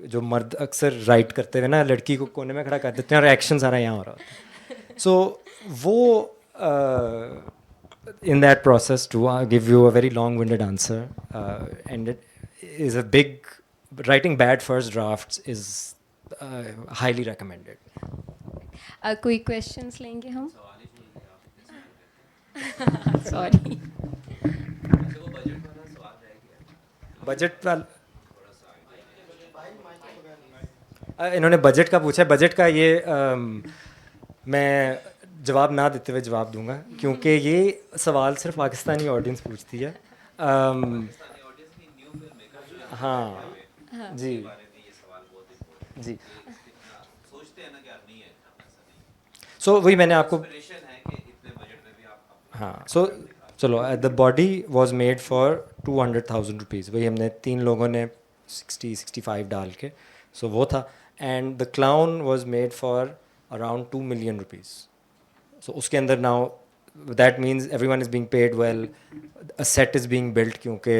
[SPEAKER 3] जो मर्द अक्सर राइट करते हुए ना लड़की को कोने में खड़ा कर देते हैं और एक्शन सारा यहाँ हो रहा होता है. So वो in that process, to give you a very long-winded answer, and it is a big, writing bad first drafts is highly recommended.
[SPEAKER 2] कोई क्वेश्चंस लेंगे हम? सॉरी.
[SPEAKER 3] बजट वाला इन्होंने बजट का पूछा है. बजट का ये मैं जवाब ना देते हुए जवाब दूंगा, क्योंकि ये सवाल सिर्फ पाकिस्तानी ऑडियंस पूछती है. हाँ जी जी. सो वही मैंने आपको, हाँ, सो चलो, the body was made for 200,000 rupees, वही हमने 3 लोगों ने 60-65 डाल के, सो वो था. And the clown was made for around 2 million rupees. So उसके अंदर now that means everyone is being paid well, a set is being built, क्योंकि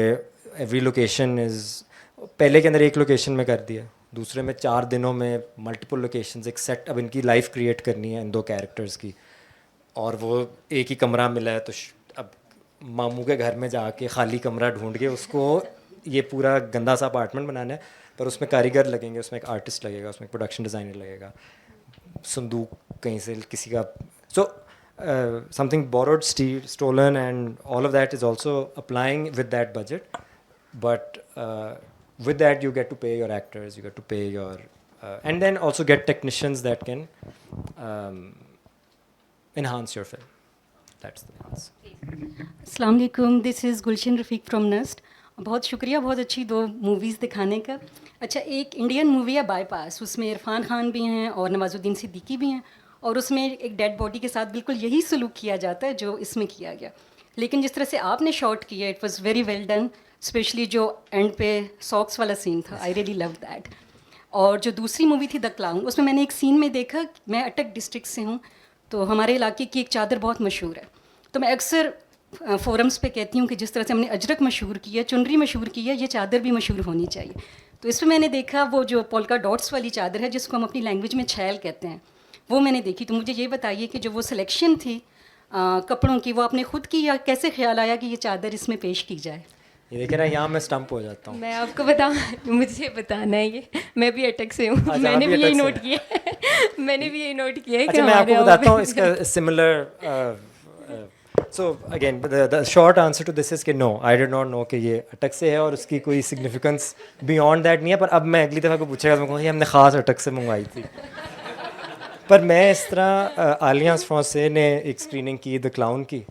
[SPEAKER 3] every location is, पहले के अंदर एक लोकेशन में कर दिया, दूसरे में 4 दिनों में multiple locations, एक set. अब इनकी लाइफ क्रिएट करनी है इन 2 कैरेक्टर्स की, और वो एक ही कमरा मिला है, तो अब मामू के घर में जाके खाली कमरा ढूंढ के उसको ये पूरा गंदा सा अपार्टमेंट बनाना है, पर उसमें कारीगर लगेंगे, उसमें एक आर्टिस्ट लगेगा, उसमें एक प्रोडक्शन डिज़ाइनर लगेगा, संदूक कहीं से किसी का. So something borrowed, stolen, and all of that is also applying with that budget, but with that you get to pay your actors, you get to pay your and then also get technicians that can enhance your film. That's the answer.
[SPEAKER 5] अस्सलाम वालेकुम, this is Gulshan Rafiq from NUST. बहुत शुक्रिया, बहुत अच्छी 2 movies दिखाने का. अच्छा, एक इंडियन मूवी है बाईपास, उसमें इरफान खान भी हैं और नवाजुद्दीन सिद्दीकी भी हैं, और उसमें एक डेड बॉडी के साथ बिल्कुल यही सलूक किया जाता है जो इसमें किया गया. लेकिन जिस तरह से आपने शॉट किया, it was very well done, specially जो एंड पे सॉक्स वाला सीन था, आई रियली लव दैट. और जो दूसरी मूवी थी द क्लाउन, उसमें मैंने एक सीन में देखा, मैं अटक डिस्ट्रिक्ट से हूँ, तो हमारे इलाके की एक चादर बहुत मशहूर है, तो मैं अक्सर फोरम्स पे कहती हूँ कि जिस तरह से हमने अजरक मशहूर की है, चुनरी मशहूर की है, ये चादर भी मशहूर होनी चाहिए. तो इसमें मैंने देखा वो जो पोल्का डॉट्स वाली चादर है, जिसको हम अपनी लैंग्वेज में छैल कहते हैं, वो मैंने देखी. तो मुझे ये बताइए कि जो वो सिलेक्शन थी कपड़ों की, वो आपने खुद की, या कैसे ख्याल आया कि ये चादर इसमें पेश की जाए?
[SPEAKER 3] ये देखे ना, यहाँ मैं स्टम्प हो जाता हूँ.
[SPEAKER 2] मैं आपको मुझे बताना है ये, मैं भी अटक से हूँ.
[SPEAKER 3] अच्छा,
[SPEAKER 2] मैंने भी
[SPEAKER 3] अटक
[SPEAKER 2] यही
[SPEAKER 3] से
[SPEAKER 2] नोट किया है. मैंने भी यही नोट किया है कि
[SPEAKER 3] अच्छा, मैं आपको
[SPEAKER 2] हमारे
[SPEAKER 3] बताता हूँ इसका similar So again, the short answer to this is कि no, I did not know कि ये अटक से है और उसकी कोई significance beyond that नहीं है. पर अब मैं अगली दफ़ा को पूछेगा तो मैं कहूँगा ये हमने ख़ास अटक से मंगवाई थी. पर मैं इस तरह आलियांस फ्रांसे ने एक स्क्रीनिंग की द क्लाउन की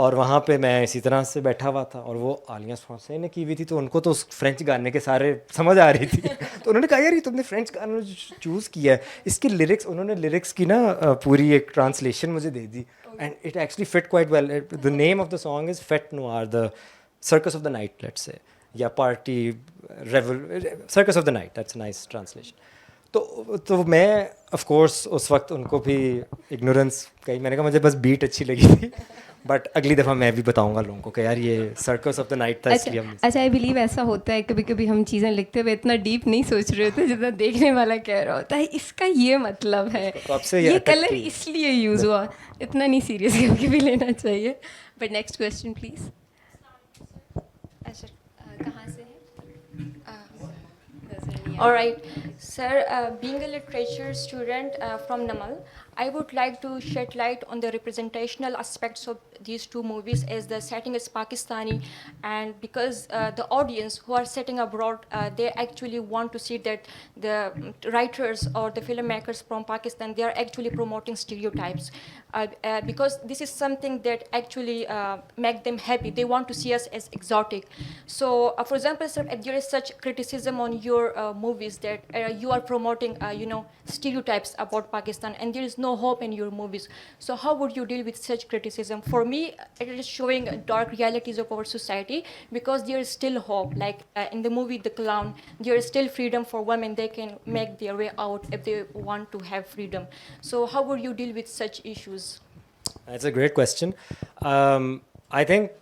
[SPEAKER 3] और वहाँ पे मैं इसी तरह से बैठा हुआ था और वो आलियांस फ्रांसे ने की हुई थी तो उनको तो उस फ्रेंच गाने के सारे समझ आ रही थी. तो उन्होंने कहा यार ये तुमने फ्रेंच गाना चूज़ किया है, इसकी लिरिक्स, उन्होंने लिरिक्स की ना पूरी एक ट्रांसलेशन मुझे दे दी and it actually fit quite well. The name of the song is Fete Noire, the circus of the night let's say, या party circus of the night, that's a nice translation. तो मैं of course उस वक्त उनको भी ignorance कही, मैंने कहा मुझे बस बीट अच्छी लगी थी. बट अगली दफ़ा मैं भी बताऊंगा लोगों को कि यार ये सर्कस ऑफ द नाइट था इसलिए हमने.
[SPEAKER 2] अच्छा, आई बिलीव ऐसा होता है कभी कभी हम चीज़ें लिखते हुए इतना डीप नहीं सोच रहे होते जितना देखने वाला कह रहा होता है इसका ये मतलब है,
[SPEAKER 3] तो आपसे ये
[SPEAKER 2] ये
[SPEAKER 3] अटकती
[SPEAKER 2] कलर
[SPEAKER 3] है.
[SPEAKER 2] इसलिए यूज़ हुआ. इतना नहीं सीरियस करके भी लेना चाहिए. But next question please.
[SPEAKER 6] अच्छा कहाँ से है? All right, sir. Being a literature student from Namal, I would like to shed light on the representational aspects of these two movies, as the setting is Pakistani, and because the audience who are sitting abroad, they actually want to see that the writers or the filmmakers from Pakistan, they are actually promoting stereotypes, because this is something that actually make them happy. They want to see us as exotic. So, for example, sir, if there is such criticism on your movies that you are promoting, stereotypes about Pakistan, and there is no hope in your movies. So how would you deal with such criticism? For me, it is showing dark realities of our society, because there is still hope. Like in the movie The Clown, there is still freedom for women. They can make their way out if they want to have freedom. So how would you deal with such issues?
[SPEAKER 3] That's a great question. I think,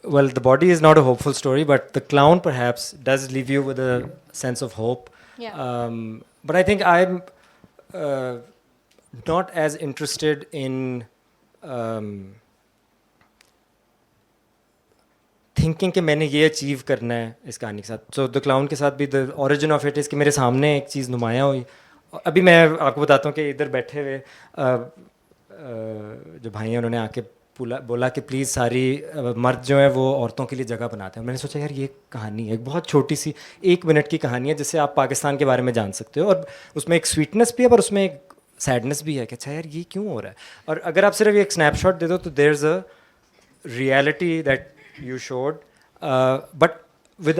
[SPEAKER 3] well, The Body is not a hopeful story, but The Clown perhaps does leave you with a sense of hope.
[SPEAKER 6] Yeah.
[SPEAKER 3] But I think I'm not as interested in thinking कि मैंने ये achieve करना है इस कहानी के साथ. So the clown के साथ भी the origin of it is कि मेरे सामने एक चीज़ नुमाया हुई. अभी मैं आपको बताता हूँ कि इधर बैठे हुए जो भाई हैं उन्होंने आके बोला कि प्लीज़ सारी मर्द जो है वो औरतों के लिए जगह बनाते हैं. मैंने सोचा यार ये कहानी है, एक बहुत छोटी सी 1 मिनट की कहानी है जिससे आप पाकिस्तान के बारे में जान सकते हो, और उसमें एक स्वीटनेस भी है पर उसमें एक सैडनेस भी है कि अच्छा यार ये क्यों हो रहा है. और अगर आप सिर्फ एक स्नैपशॉट दे दो तो there is a reality that you showed, but with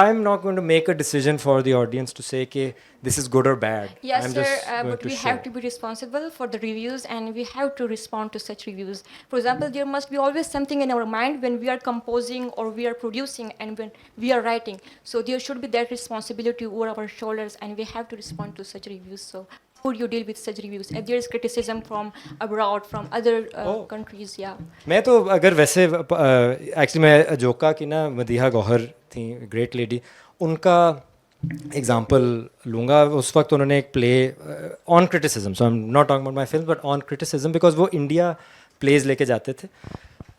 [SPEAKER 3] I am not going to make a decision for the audience to say कि this is good or bad.
[SPEAKER 6] Yes,
[SPEAKER 3] I'm
[SPEAKER 6] sir,
[SPEAKER 3] just going
[SPEAKER 6] but
[SPEAKER 3] to
[SPEAKER 6] we
[SPEAKER 3] show.
[SPEAKER 6] have to be responsible for the reviews, and we have to respond to such reviews. For example, there must be always something in our mind when we are composing or we are producing and when we are writing. So there should be that responsibility over our shoulders, and we have to respond to such reviews. So how would you deal with such reviews? If there is criticism from abroad, from other countries, yeah.
[SPEAKER 3] मैं तो अगर वैसे actually मैं अजोका की ना मदीहा गौहर थी, great lady, उनका example लूँगा. उस वक्त उन्होंने एक play on criticism, so I am not talking about my film but on criticism, because वो इंडिया प्लेज लेके जाते थे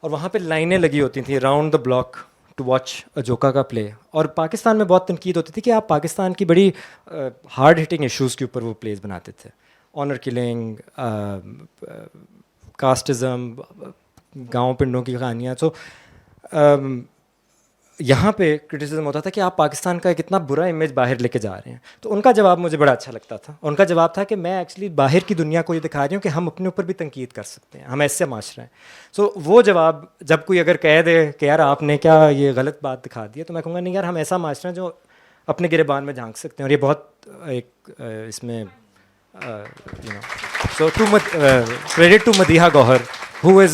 [SPEAKER 3] और वहाँ पे लाइनें लगी होती थी round the block to watch Ajoka का प्ले. और पाकिस्तान में बहुत तनकीद होती थी कि आप पाकिस्तान की बड़ी हार्ड हिटिंग इश्यूज़ के ऊपर वो प्लेज बनाते थे. ऑनर किलिंग, कास्टिज़म, गांव पिंडों की कहानियाँ. तो यहाँ पे क्रिटिसिज्म होता था कि आप पाकिस्तान का एक इतना बुरा इमेज बाहर लेके जा रहे हैं. तो उनका जवाब मुझे बड़ा अच्छा लगता था. उनका जवाब था कि मैं एक्चुअली बाहर की दुनिया को ये दिखा रही हूँ कि हम अपने ऊपर भी तनकीद कर सकते हैं, हम ऐसे माशरा हैं. सो वो जवाब जब कोई अगर कह दे कि यार आपने क्या ये गलत बात दिखा दी है, तो मैं कहूँगा नहीं यार, हम ऐसा माशरा है जो अपने गिरेबान में झांक सकते हैं. और ये बहुत एक इसमें so to credit to Madiha Gauhar, who is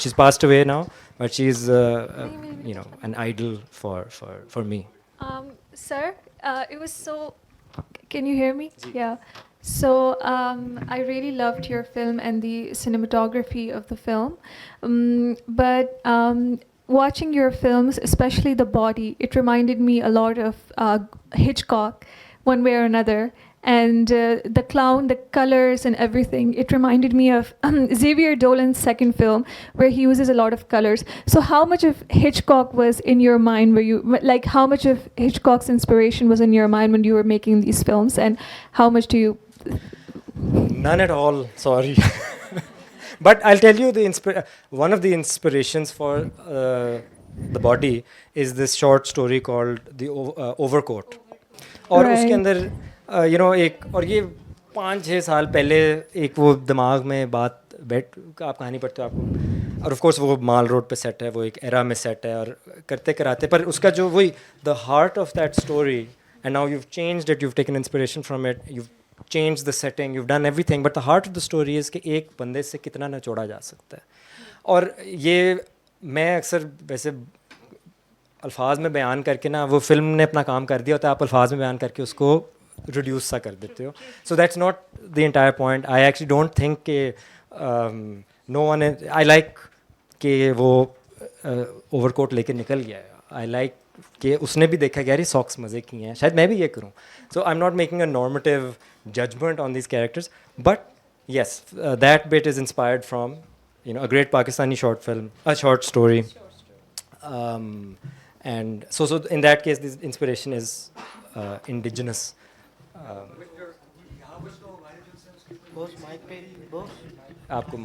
[SPEAKER 3] she's passed away now, but she's an idol for me.
[SPEAKER 7] Sir, it was so. Can you hear me? Yeah. So I really loved your film and the cinematography of the film, but watching your films, especially The Body, it reminded me a lot of Hitchcock, one way or another. And The Clown, the colors and everything, it reminded me of Xavier Dolan's second film, where he uses a lot of colors. So how much of Hitchcock was in your mind? How much of Hitchcock's inspiration was in your mind when you were making these films, and how much do you?
[SPEAKER 3] None at all, sorry. But I'll tell you one of the inspirations for the body is this short story called the Overcoat. और उसके
[SPEAKER 7] Right.
[SPEAKER 3] अंदर एक और ये 5-6 साल पहले एक वो दिमाग में बात आप कहानी पढ़ते हो आपको, और ऑफ कोर्स वो माल रोड पे सेट है, वो एक एरा में सेट है, और करते कराते पर उसका जो वही the heart of that story, and now you've changed it, you've taken inspiration from it, you've changed the setting, you've done everything, but the heart of the story is कि एक बंदे से कितना निचोड़ा जा सकता है. और ये मैं अक्सर वैसे अल्फाज में बयान करके ना, वो फिल्म ने अपना काम कर दिया होता है, आप अल्फाज में बयान करके उसको रिड्यूस सा कर देते हो. So that's not the entire point. I actually don't think कि नो वन, आई लाइक कि वो ओवरकोट लेके निकल गया है. आई लाइक कि उसने भी देखा कि यार ये सॉक्स मज़े की हैं, शायद मैं भी ये करूँ. So I am not making a normative judgement on these characters, but yes, that bit is inspired from a great Pakistani short story. And so in that case, this inspiration is indigenous. आपको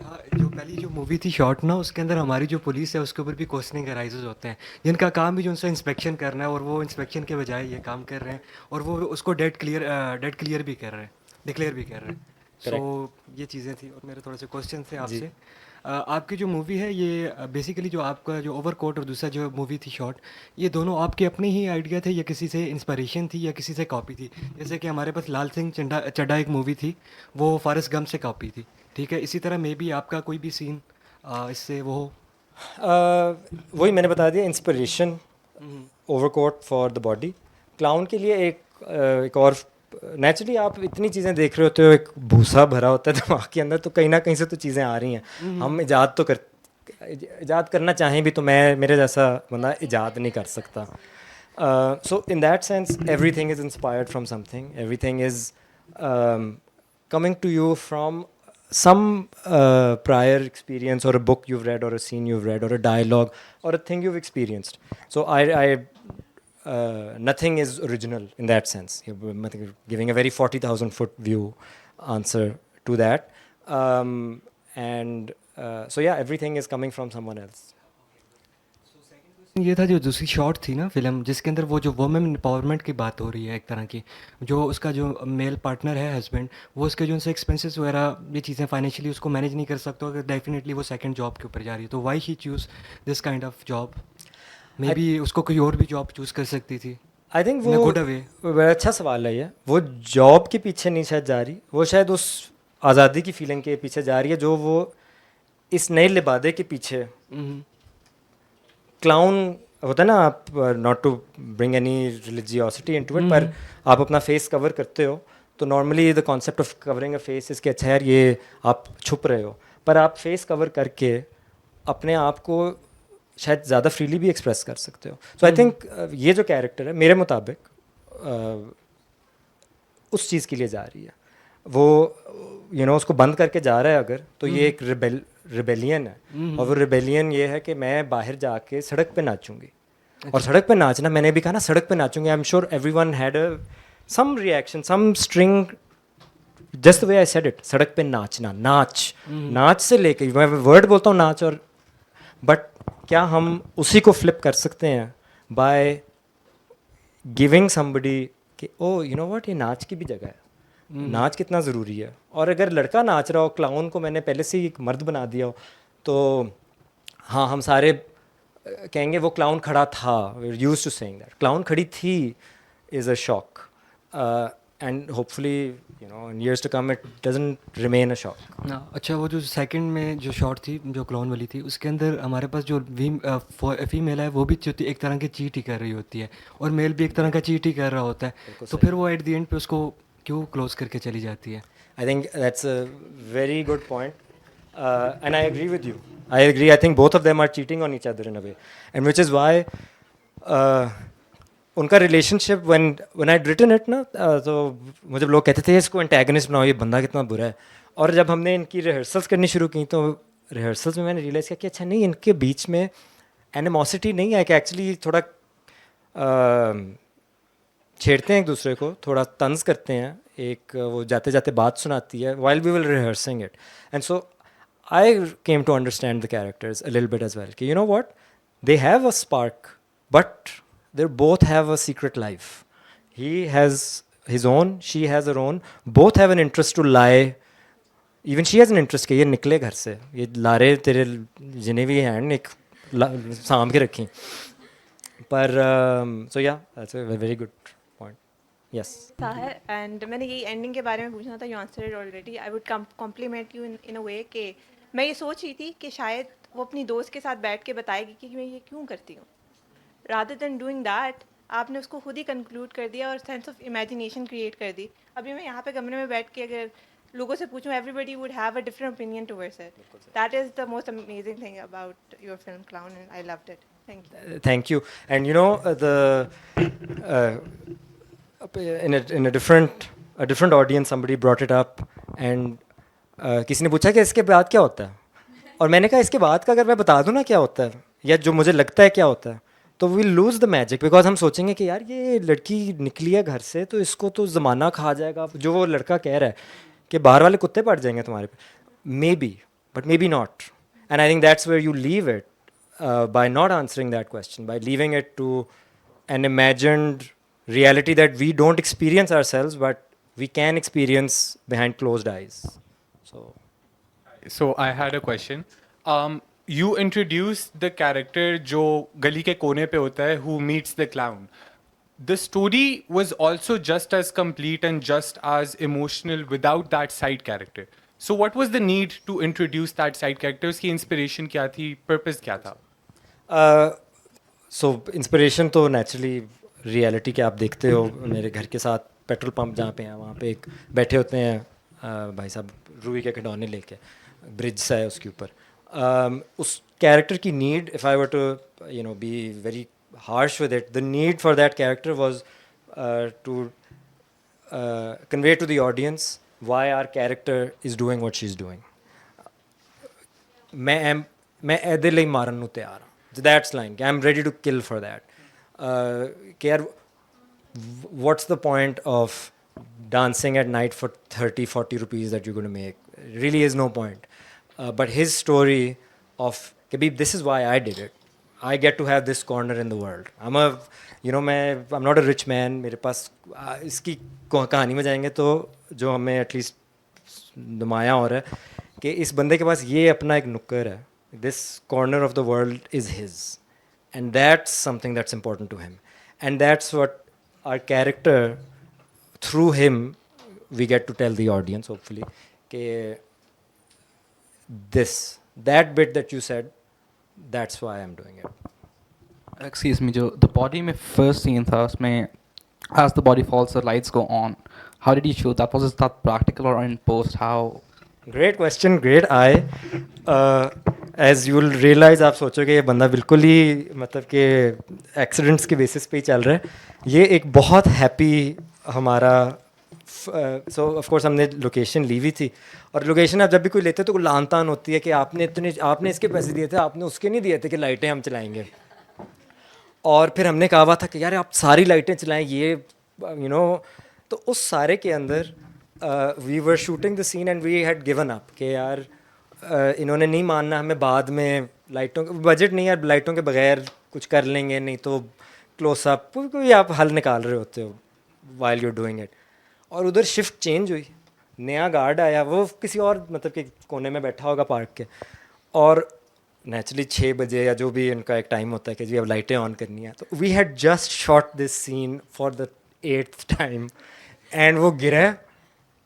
[SPEAKER 8] हाँ, जो पहली जो movie थी short ना, उसके अंदर हमारी जो पुलिस है उसके ऊपर भी क्वेश्चनिंग अराइजेज होते हैं, जिनका काम भी जो उनसे इंस्पेक्शन करना है, और वो इंस्पेक्शन के बजाय ये काम कर रहे हैं, और वो उसको डेट क्लियर भी कर रहे हैं, डिक्लेयर भी कर रहे हैं. सो ये चीज़ें थी. और मेरे थोड़े से क्वेश्चन थे आपसे. आपकी जो मूवी है ये बेसिकली जो आपका जो ओवरकोट और दूसरा जो मूवी थी शॉर्ट, ये दोनों आपके अपने ही आइडिया थे या किसी से इंस्पिरेशन थी या किसी से कॉपी थी? जैसे कि हमारे पास लाल सिंह चड्ढा एक मूवी थी, वो फॉरेस्ट गम से कॉपी थी, ठीक है. इसी तरह मे बी आपका कोई भी सीन इससे वो हो.
[SPEAKER 3] वही मैंने बता दिया, inspiration overcoat for the body. Clown के लिए एक और नेचुरली आप इतनी चीज़ें देख रहे होते हो, एक भूसा भरा होता है दिमाग के अंदर, तो कहीं ना कहीं से तो चीज़ें आ रही हैं. हम इजाद करना चाहें भी तो मेरे जैसा बंदा इजाद नहीं कर सकता. So in that sense everything is inspired from something, everything is coming to you from some prior experience, or a book you've read, or a scene you've read, or a dialogue, or a thing you've experienced. So nothing is original in that sense. You're giving a very 40,000 foot view answer to that. So yeah, everything is coming from someone else.
[SPEAKER 8] ये था जो दूसरी short थी ना film, जिसके अंदर वो जो वुमेन एम्पावरमेंट की बात हो रही है एक तरह की, जो उसका जो मेल पार्टनर है हस्बैंड, वो उसके जो उनसे एक्सपेंसेस वगैरह ये चीज़ें फाइनेंशियली उसको मैनेज नहीं कर सकता, अगर डेफिनेटली वो सेकंड जॉब के ऊपर जा रही है, तो why he choose this kind of job? May be उसको कोई और भी जॉब चूज़ कर सकती थी.
[SPEAKER 3] आई थिंक
[SPEAKER 8] In a
[SPEAKER 3] वो
[SPEAKER 8] good way.
[SPEAKER 3] बड़ा अच्छा सवाल है ये. वो जॉब के पीछे नहीं शायद जा रही, वो शायद उस आज़ादी की फीलिंग के पीछे जा रही है जो वो इस नए लिबादे के पीछे. क्लाउन होता है ना, आप not to bring any religiosity into it, पर आप अपना फेस कवर करते हो, तो normally the concept of covering a face इसके अच्छा यार ये आप छुप रहे हो, पर आप फेस कवर करके अपने आप को शायद ज़्यादा फ्रीली भी एक्सप्रेस कर सकते हो. सो आई थिंक ये जो कैरेक्टर है मेरे मुताबिक उस चीज़ के लिए जा रही है. वो उसको बंद करके जा रहा है अगर, तो ये एक रिबेलियन है. और वो रिबेलियन ये है कि मैं बाहर जाके सड़क पे नाचूंगी. और सड़क पे नाचना, मैंने भी कहा ना, सड़क पे नाचूंगी. I am sure everyone had some reaction, some string, just the way I said it. सड़क पे नाचना, नाच से लेके मैं वर्ड बोलता हूँ नाच, और बट क्या हम उसी को फ्लिप कर सकते हैं बाय गिविंग समबडी कि ओ यू नो व्हाट, ये नाच की भी जगह है, नाच कितना ज़रूरी है. और अगर लड़का नाच रहा हो, क्लाउन को मैंने पहले से ही एक मर्द बना दिया हो, तो हाँ हम सारे कहेंगे वो क्लाउन खड़ा था. Used to saying that clown खड़ी थी is a shock, and hopefully in years to come it doesn't remain a shock.
[SPEAKER 8] अच्छा, वो जो सेकंड में जो शॉट थी जो क्लाउन वाली थी, उसके अंदर हमारे पास जो फीमेल है वो भी एक तरह की चीट ही कर रही होती है, और मेल भी एक तरह का चीट ही कर रहा होता है, तो फिर वो एट द एंड पे उसको क्यों क्लोज करके चली जाती है?
[SPEAKER 3] I think that's a very good point, and I agree with you. I agree. I think both of them are cheating on each other in a way, and which is why उनका relationship when I'd written it ना, तो मुझे लोग कहते थे इसको antagonist बनाओ, ये बंदा कितना बुरा है. और जब हमने इनकी रिहर्सल्स करनी शुरू की, तो रिहर्सल्स में मैंने रियलाइज़ किया कि अच्छा नहीं, इनके बीच में एनिमोसिटी नहीं है, कि एक्चुअली थोड़ा छेड़ते हैं एक दूसरे को, थोड़ा तंज करते हैं, एक वो जाते जाते बात सुनाती है while we were rehearsing it. And so I came to understand the characters a little bit as well. You know what? They have a spark, but they both have a secret life. He has his own, she has her own. Both have an interest to lie. Even she has an interest कि ये निकले घर से, ये लारे तेरे जिन्हें भी हैं एक सांभ के रखी. पर so yeah, that's a very good point. Yes.
[SPEAKER 9] था है एंड मैंने यही एंडिंग के बारे में पूछना था. You answered already. I would compliment you in a way कि मैं ये सोच रही थी कि शायद वो अपनी दोस्त के साथ बैठ के बताएगी कि मैं ये क्यों करती हूँ. रादर देन डूइंग दैट आपने उसको खुद ही कंक्लूड कर दिया और सेंस ऑफ इमेजिनेशन क्रिएट कर दी. अभी मैं यहाँ पे कमरे में बैठ के अगर लोगों से पूछूं, everybody would have a different opinion towards it. That is the most amazing thing about your film clown and I loved it. Thank you.
[SPEAKER 3] Thank you. And you know in a different audience somebody brought it up and किसी ने पूछा कि इसके बाद क्या होता है, और मैंने कहा इसके बाद का अगर मैं बता दूं ना क्या होता है या जो मुझे लगता है क्या होता है, तो we lose the magic. Because हम सोचेंगे कि यार ये लड़की निकली है घर से तो इसको तो ज़माना खा जाएगा. जो वो लड़का कह रहा है कि बाहर वाले कुत्ते पड़ जाएंगे तुम्हारे पे, may be but may be not. And I think that's where you leave it by not answering that question, by leaving it to an imagined reality that we don't experience ourselves, but we can experience behind closed eyes.
[SPEAKER 10] So I had a question. You introduced the character जो गली के कोने पे होता है, who meets the clown. The story was also just as complete and just as emotional without that side character. So what was the need to introduce that side character? उसकी inspiration क्या थी? Purpose क्या था?
[SPEAKER 3] सो inspiration तो naturally reality के आप देखते हो. मेरे घर के साथ पेट्रोल पंप जहाँ पे हैं वहाँ पे एक बैठे होते हैं भाई साहब रूई के खिलौने लेके, ब्रिज सा है उसके ऊपर. उस कैरेक्टर की need, if I were to you know be very harsh with it, the need for that character was to convey to the audience why our character is doing what she is doing. मैं ਇਹਦੇ ਲਈ ਮਾਰਨ ਨੂੰ ਤਿਆਰ ਹਾਂ. That's line. I'm ready to kill for that. What's the point of dancing at night for 30-40 rupees that you're going to make? Really is no point. But his story of this is why I did it. I get to have this corner in the world. I'm not a rich man. मेरे पास इसकी कहानी में जाएंगे तो जो हमें at least नुमाया हो रहा है कि इस बंदे के पास ये अपना एक नुक्कर है. This corner of the world is his, and that's something that's important to him, and that's what our character, through him we get to tell the audience hopefully that bit that you said, that's why I'm doing it.
[SPEAKER 11] Excuse me, जो the body में first scene था उसमें as the body falls the lights go on, how did you shoot that? Was that practical or in post? How?
[SPEAKER 3] Great question, great eye. As you will realize, आप सोचोगे ये बंदा बिल्कुल ही मतलब कि एक्सीडेंट्स के बेसिस पे ही चल रहा है. ये एक बहुत हैप्पी हमारा सो ऑफ कोर्स हमने लोकेशन ली हुई थी, और लोकेशन आप जब भी कोई लेते हो तो लान तान होती है कि आपने इसके पैसे दिए थे, आपने उसके नहीं दिए थे कि लाइटें हम चलाएंगे. और फिर हमने कहा हुआ था कि यार आप सारी लाइटें चलाएं ये यू नो. तो उस सारे के अंदर we were shooting the scene and we had given up कि यार इन्होंने नहीं मानना, हमें बाद में लाइटों बजट नहीं यार, लाइटों के बगैर कुछ कर लेंगे, नहीं तो क्लोजअप कोई आप हल निकाल रहे होते हो वाइल यूर डूइंग इट. और उधर शिफ्ट चेंज हुई, नया गार्ड आया, वो किसी और मतलब कि कोने में बैठा होगा पार्क के, और नेचुरली 6 बजे या जो भी उनका एक टाइम होता है कि जी अब लाइटें ऑन करनी है. तो we had just shot this scene for the 8th time and वो गिरा.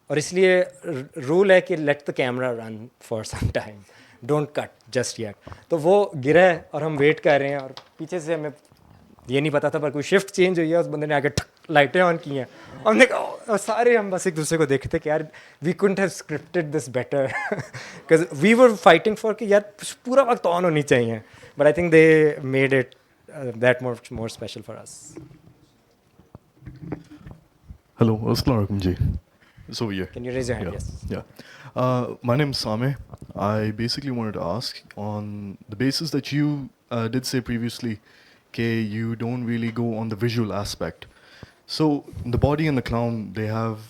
[SPEAKER 3] और इसलिए रूल है कि let the camera run for some time, don't cut just yet. तो वो गिरा है और हम वेट कर रहे हैं, और पीछे से हमें ये नहीं पता था पर कोई शिफ्ट चेंज हुई है, उस बंदे ने आके लाइटें ऑन की हैं. हमने कहा सारे हम बस एक दूसरे को देखते कि यार we couldn't have scripted this better because we were fighting for कि यार पूरा वक्त ऑन होनी चाहिए. But I think they made it that more special for us.
[SPEAKER 12] Hello, अस्सलाम वालेकुम जी. So yeah.
[SPEAKER 3] Can you raise your hand?
[SPEAKER 12] Yeah.
[SPEAKER 3] Yes.
[SPEAKER 12] Yeah. My name is Sameh. I basically wanted to ask, on the basis that you did say previously, you don't really go on the visual aspect. So the body and the clown, they have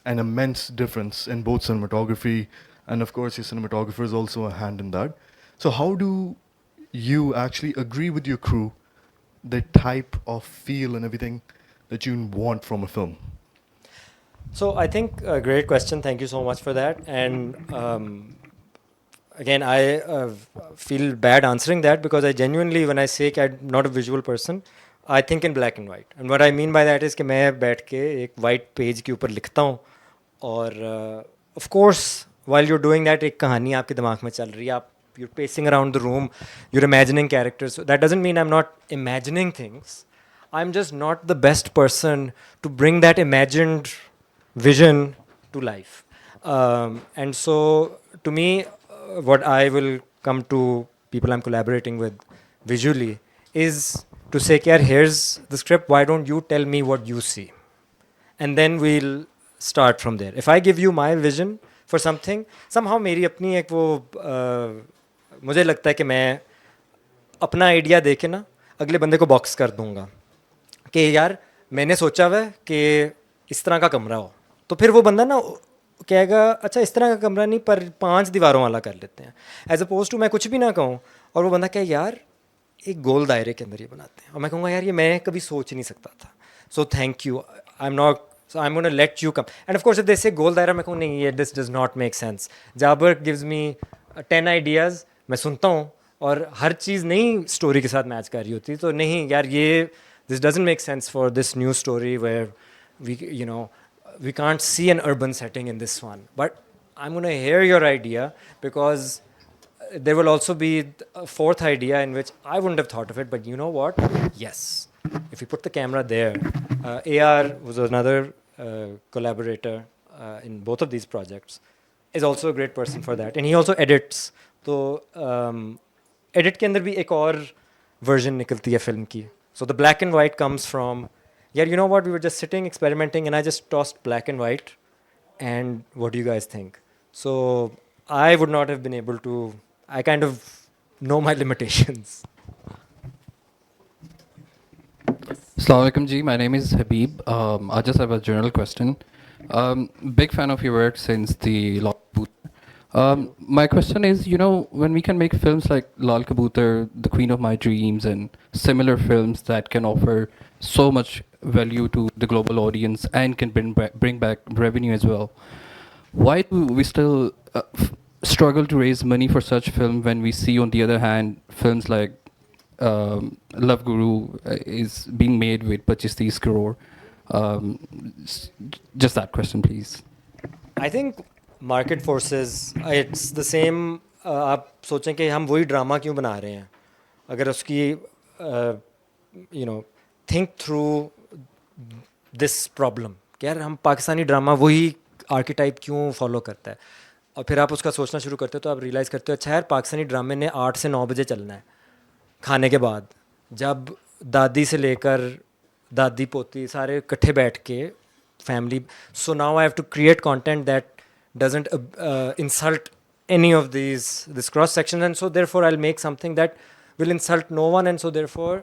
[SPEAKER 12] an immense difference in both cinematography, and of course, your cinematographer is also a hand in that. So, how do you actually agree with your crew the type of feel and everything that you want from a film?
[SPEAKER 3] So I think a great question. Thank you so much for that. And again, I feel bad answering that because I genuinely, when I say that I'm not a visual person, I think in black and white. And what I mean by that is कि मैं बैठ के एक white page के ऊपर लिखता हूँ और of course while you're doing that एक कहानी आपके दिमाग में चल रही है आप you're pacing around the room, you're imagining characters. So that doesn't mean I'm not imagining things. I'm just not the best person to bring that imagined vision to life. And so, to me, what I will come to people I'm collaborating with visually is to say, "Yaar, here's the script, why don't you tell me what you see?" And then we'll start from there. If I give you my vision for something, somehow मेरी अपनी एक वो मुझे लगता है कि मैं अपना आइडिया दे के ना अगले बंदे को बॉक्स कर दूंगा कि यार मैंने सोचा हुआ है कि इस तरह का कमरा हो तो फिर वो बंदा ना कहेगा अच्छा इस तरह का कमरा नहीं पर 5 दीवारों वाला कर लेते हैं एज अपोज टू मैं कुछ भी ना कहूँ और वो बंदा कहे यार एक गोल दायरे के अंदर ये बनाते हैं और मैं कहूँगा यार ये मैं कभी सोच ही नहीं सकता था so thank you I am not so I'm going to let you come and of course if they say goal daira मैं कहूँ नहीं ये this does not make sense Jaber gives me 10 ideas मैं सुनता हूँ और हर चीज़ नई स्टोरी के साथ मैच कर रही होती तो नहीं यार ये this doesn't make sense for this new story where we can't see an urban setting in this one but I'm going to hear your idea because there will also be a fourth idea in which I wouldn't have thought of it but you know what yes if you put the camera there AR was another collaborator in both of these projects is also a great person for that and he also edits तो edit के अंदर भी एक और version निकलती है film की so the black and white comes from yeah you know what we were just sitting experimenting and I just tossed black and white and what do you guys think so I would not have been able to I kind of know my limitations.
[SPEAKER 11] Assalamu alaikum ji, my name is Habib. I just have a general question. Big fan of your work since the Lal Kabutar. My question is, when we can make films like Lal Kabutar, The Queen of My Dreams, and similar films that can offer so much value to the global audience and can bring back revenue as well, why do we still struggle to raise money for such film when we see, on the other hand, films like Love Guru is being made with 25-30 crore. Just that question, please.
[SPEAKER 3] I think market forces, it's the same. आप सोचें कि हम वही drama क्यों बना रहे हैं अगर उसकी think through this problem कि यार हम पाकिस्तानी ड्रामा वही आर्किटाइप क्यों फॉलो करता है और फिर आप उसका सोचना शुरू करते हो तो आप रियलाइज़ करते हो अच्छा यार पाकिस्तानी ड्रामे ने 8 से 9 बजे चलना है खाने के बाद जब दादी से लेकर दादी पोती सारे इकट्ठे बैठ के family so now I have to create content that doesn't insult any of this cross section and so therefore I'll make something that will insult no one and so therefore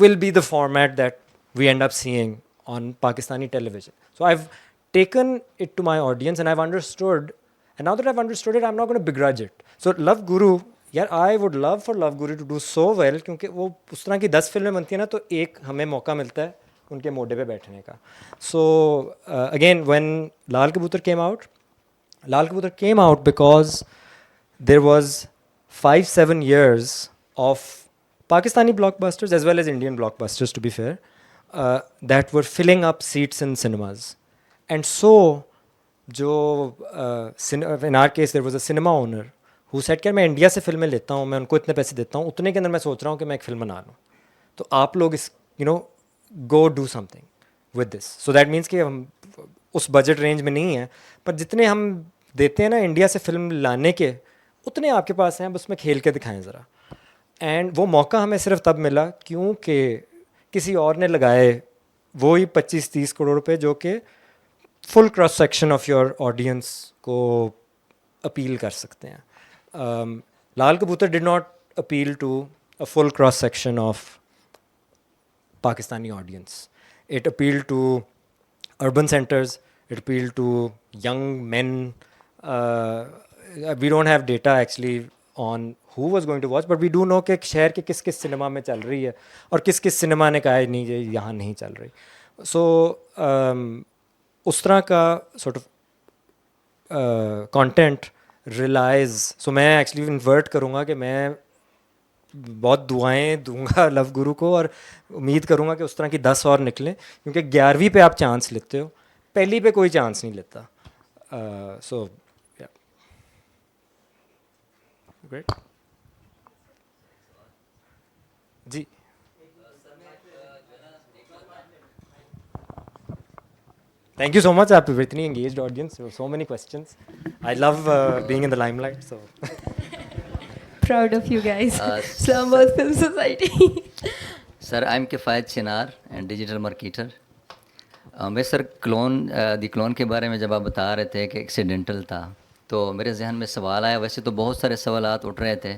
[SPEAKER 3] will be the format that we end up seeing on Pakistani television. So I've taken it to my audience and I've understood and now that I've understood it I'm not going to begrudge it. So Love Guru यार I would love for Love Guru to do so well क्योंकि वो उस तरह की 10 फिल्में बनती हैं ना तो एक हमें मौका मिलता है उनके मोड़े पे बैठने का. So again when Lal Kabutar came out because there was 5-7 years of Pakistani blockbusters as well as Indian blockbusters to be fair that were filling up seats in cinemas and so in our case there was a cinema owner who said कि मैं India से फिल्में लेता हूँ मैं उनको इतने पैसे देता हूँ उतने के अंदर मैं सोच रहा हूँ कि मैं एक फिल्म बना लूँ तो आप लोग इस go do something with this so that means कि हम उस बजट रेंज में नहीं है पर जितने हम देते हैं ना इंडिया से फिल्म लाने के उतने आपके पास हैं बस में खेल के दिखाएं ज़रा एंड वो मौका हमें सिर्फ तब मिला क्योंकि किसी और ने लगाए वो ही 25-30 करोड़ रुपए जो कि full cross section of your audience को अपील कर सकते हैं. Lal Kabutar did not appeal to a full cross section of Pakistani audience. It appealed to urban centers, it appealed to young men. We don't have data actually on who was going to watch, but we do know कि शहर के किस किस cinema में चल रही है और किस किस सिनेमा ने कहा है नहीं ये यहाँ नहीं चल रही. So उस तरह का sort of content relies. So मैं actually invert करूँगा कि मैं बहुत दुआएं दूंगा लव गुरु को और उम्मीद करूँगा कि उस तरह की 10 और निकलें, क्योंकि 11वीं पे आप चांस लेते हो, पहली पे कोई चांस नहीं लेता. सो ग्रेट जी. Thank you so much. आप इतनी engaged audience, so many questions. I love being in the limelight. So
[SPEAKER 13] proud of you guys. Islamabad Film Society.
[SPEAKER 14] Sir, I'm Kifayat Chinar and digital marketer. मैं sir दी clone के बारे में जब आप बता रहे थे कि एक्सीडेंटल था, तो मेरे जहन में सवाल आया. वैसे तो बहुत सारे सवालात उठ रहे थे,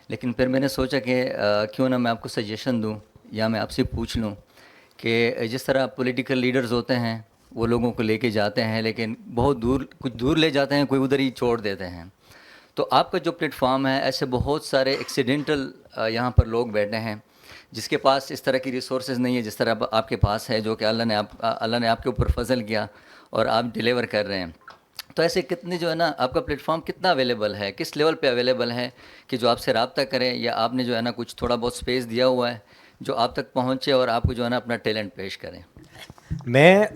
[SPEAKER 14] लेकिन फिर मैंने सोचा कि क्यों ना मैं आपको सजेशन दूं या मैं आपसे पूछ लूं कि जिस तरह पॉलिटिकल लीडर्स होते हैं वो लोगों को लेके जाते हैं, लेकिन बहुत दूर, कुछ दूर ले जाते हैं, कोई उधर ही छोड़ देते हैं. तो आपका जो प्लेटफॉर्म है, ऐसे बहुत सारे एक्सीडेंटल यहाँ पर लोग बैठे हैं जिसके पास इस तरह की रिसोर्सेज नहीं है जिस तरह आपके पास है, जो कि अल्लाह ने आपके ऊपर फजल किया और आप डिलीवर कर रहे हैं. तो ऐसे कितने जो है ना, आपका प्लेटफॉर्म कितना अवेलेबल है, किस लेवल पे अवेलेबल है कि जो आपसे रब्ता करें, या आपने जो है ना कुछ थोड़ा बहुत स्पेस दिया हुआ है जो आप तक पहुँचे और आपको जो है ना अपना टैलेंट पेश करें.
[SPEAKER 3] मैं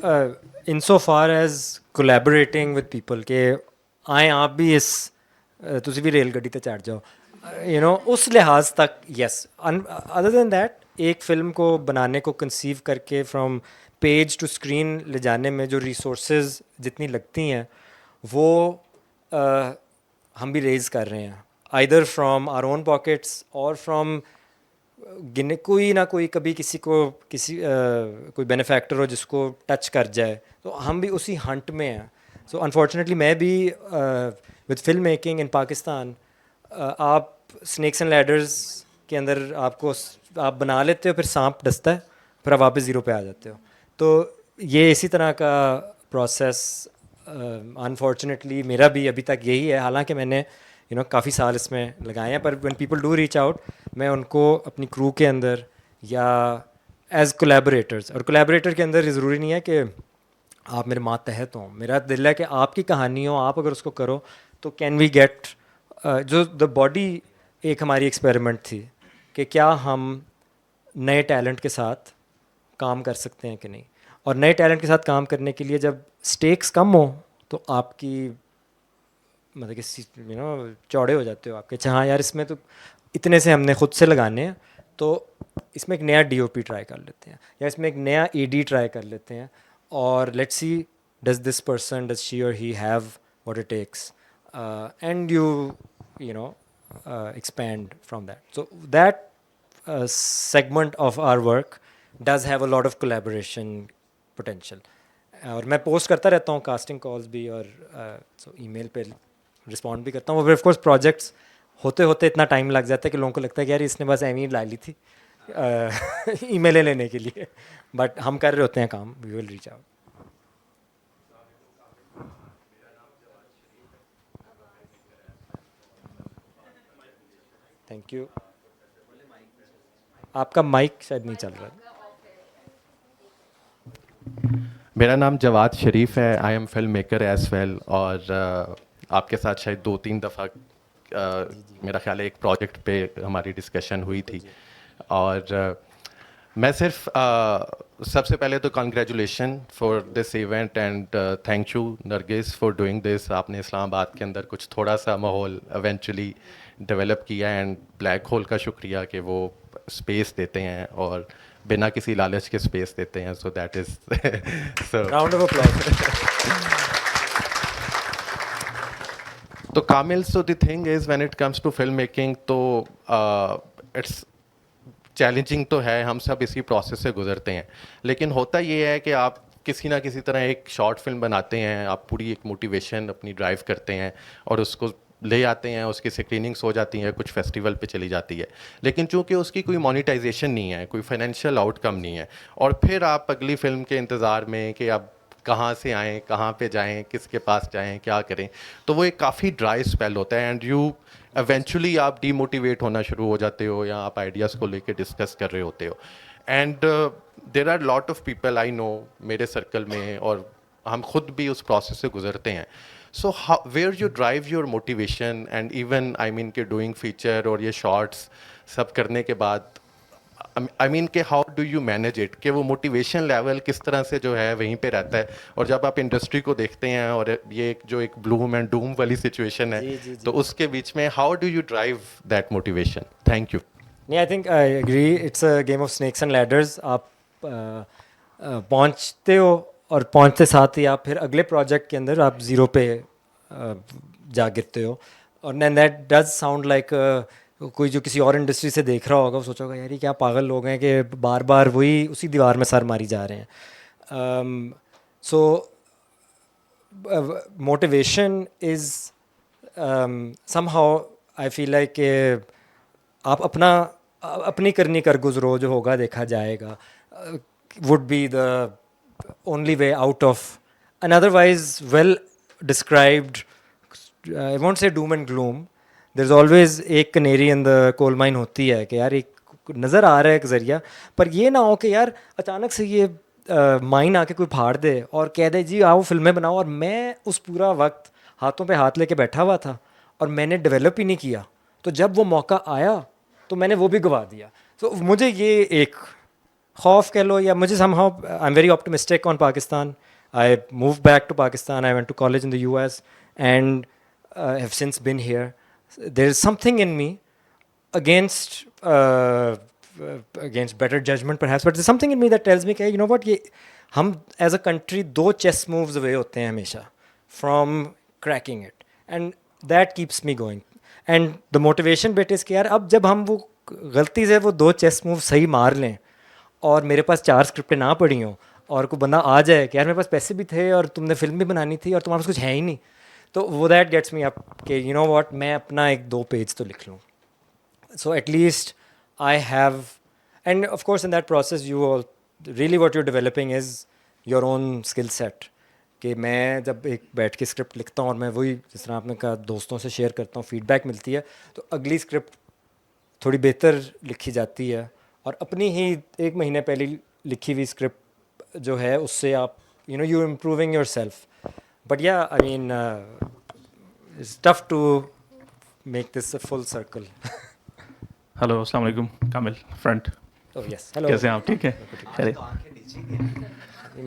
[SPEAKER 3] in so far as collaborating with people के आए आप भी इस तुसी भी रेल गड्डी ते चढ़ जाओ, यू नो, उस लिहाज तक यस. अदर देन दैट, एक फ़िल्म को बनाने को कंसीव करके फ्रॉम पेज टू स्क्रीन ले जाने में जो रिसोर्सेज जितनी लगती हैं वो हम भी रेज़ कर रहे हैं, either from our own pockets or from गिने कोई ना कोई कभी किसी को कोई बेनिफैक्टर हो जिसको टच कर जाए, तो हम भी उसी हंट में हैं. सो अनफॉर्चुनेटली मैं भी with film making in Pakistan, आप स्नेक्स एंड लैडर्स के अंदर आप बना लेते हो, फिर सांप डसता है, फिर आप वापस ज़ीरो पे आ जाते हो. तो ये इसी तरह का प्रोसेस अनफॉर्चुनेटली मेरा भी अभी तक यही है. हालांकि मैंने काफ़ी साल इसमें लगाए हैं, पर when people do reach out, मैं उनको अपनी क्रू के अंदर या एज कोलैबोरेटर्स, और कोलैबोरेटर के अंदर ज़रूरी नहीं है कि आप मेरे मातहत हों. मेरा दिल है कि आपकी कहानी हो, आप अगर उसको करो तो कैन वी गेट जो द बॉडी एक हमारी एक्सपेरिमेंट थी कि क्या हम नए टैलेंट के साथ काम कर सकते हैं कि नहीं. और नए टैलेंट के साथ काम करने के लिए जब स्टेक्स कम हो तो आपकी मतलब कि चौड़े हो जाते हो आपके. अच्छा हाँ यार, इसमें तो इतने से हमने ख़ुद से लगाने हैं, तो इसमें एक नया DOP ट्राई कर लेते हैं, या इसमें एक नया AD ट्राई कर लेते हैं, और let's see does this person, does she और he have what it takes, and you know expand from that. So that segment of our work does have a lot of collaboration potential. और मैं post करता रहता हूँ casting calls भी, और email पे respond भी करता हूँ. और ऑफ कोर्स प्रोजेक्ट्स होते होते इतना टाइम लग जाता है कि लोगों को लगता है कि यार इसने बस एम ला ली थी ईमेलें लेने के लिए, बट हम कर रहे होते हैं काम. We will reach out. Thank you. आपका माइक शायद नहीं चल रहा है.
[SPEAKER 15] मेरा नाम जवाद शरीफ है. I am film maker as well, और आपके साथ शायद 2-3 दफ़ा मेरा ख्याल है एक प्रोजेक्ट पे हमारी डिस्कशन हुई थी. और मैं सिर्फ सबसे पहले तो congratulation for this event and thank you Nargis for doing this. आपने इस्लामाबाद के अंदर कुछ थोड़ा सा माहौल इवेंचुअली डेवलप किया, एंड ब्लैक होल का शुक्रिया कि वो स्पेस देते हैं और बिना किसी लालच के स्पेस देते हैं. So that is
[SPEAKER 3] round of applause.
[SPEAKER 15] तो Kamil, so the thing is when it comes to film making, तो इट्स चैलेंजिंग तो है, हम सब इसी प्रोसेस से गुजरते हैं. लेकिन होता ये है कि आप किसी ना किसी तरह एक शॉर्ट फिल्म बनाते हैं, आप पूरी एक मोटिवेशन अपनी ड्राइव करते हैं और उसको ले आते हैं, उसकी स्क्रीनिंग्स हो जाती हैं, कुछ फेस्टिवल पे चली जाती है, लेकिन चूंकि उसकी कोई मोनेटाइजेशन नहीं है, कोई फाइनेंशियल आउटकम नहीं है, और फिर आप अगली फिल्म के इंतज़ार में कि अब कहाँ से आएँ, कहाँ पे जाएँ, किसके पास जाएँ, क्या करें, तो वो एक काफ़ी ड्राई स्पेल होता है एंड यू इवेंचुअली आप डीमोटिवेट होना शुरू हो जाते हो या आप आइडियाज़ को लेके डिस्कस कर रहे होते हो and there are lot of people I know मेरे सर्कल में और हम खुद भी उस प्रोसेस से गुजरते हैं. So where you drive your motivation and even I mean के डूइंग फीचर और ये शॉर्ट्स सब करने के बाद आई मीन के how do you manage it, कि वो मोटिवेशन लेवल किस तरह से जो है वहीं पे रहता है और जब आप इंडस्ट्री को देखते हैं और ये जो एक ब्लूम एंड डूम वाली सिचुएशन है तो उसके बीच में how do you drive that motivation. Thank you.
[SPEAKER 3] नहीं, I think I agree, it's a game of snakes and ladders. आप पहुंचते हो और पहुंचते साथ ही आप फिर अगले प्रोजेक्ट के अंदर आप ज़ीरो पे जा गिरते हो. और and that does sound like कोई जो किसी और इंडस्ट्री से देख रहा होगा वो सोचा होगा यार ये क्या पागल लोग हैं कि बार बार वही उसी दीवार में सर मारी जा रहे हैं. सो motivation is somehow I feel like कि आप अपनी करनी कर गुजरो, जो होगा देखा जाएगा, would be the only way out of an otherwise well described, I won't say doom and gloom. There's always एक canary in the coal mine होती है कि यार एक नज़र आ रहा है एक ज़रिया, पर ये ना हो कि यार अचानक से ये माइन आके कोई फाड़ दे और कह दे जी आओ फिल्में बनाओ, और मैं उस पूरा वक्त हाथों पे हाथ लेके बैठा हुआ था और मैंने डेवलप ही नहीं किया, तो जब वो मौका आया तो मैंने वो भी गवा दिया. तो मुझे ये एक खौफ कह लो, या मुझे somehow I'm very optimistic on Pakistan. I moved back to Pakistan. I went to college in the US and have since been here. There is something in me against better judgment perhaps, but there's something in me that tells me कि you know what, ये हम as a country 2 chess moves away होते हैं हमेशा from cracking it, and that keeps me going. And the motivation bit is कि यार अब जब हम वो गलती से वो 2 chess moves सही मार लें और मेरे पास 4 स्क्रिप्टें ना पड़ी हों और कोई बंदा आ जाए कि यार मेरे पास पैसे भी थे और तुमने फिल्म भी बनानी थी और तुम्हारे पास कुछ है ही नहीं, तो वो दैट गेट्स मी अप कि यू नो व्हाट, मैं अपना 1-2 पेज तो लिख लूँ. So at least I have, end of course in that process you really what you developing is your own skill set. कि मैं जब एक बैठ के स्क्रिप्ट लिखता हूँ और मैं वही जिस तरह आपने कहा दोस्तों से शेयर करता हूँ, फीडबैक मिलती है, तो अगली स्क्रिप्ट थोड़ी बेहतर लिखी जाती है और अपनी ही 1 महीने पहले लिखी हुई स्क्रिप्ट जो है उससे आप you know you improving yourself. But yeah I mean it's tough to make this a full circle.
[SPEAKER 16] Hello, अस्सलाम वालेकुम. कामिल फ्रंट.
[SPEAKER 3] Oh yes, hello.
[SPEAKER 16] कैसे हैं आप? ठीक है. अरे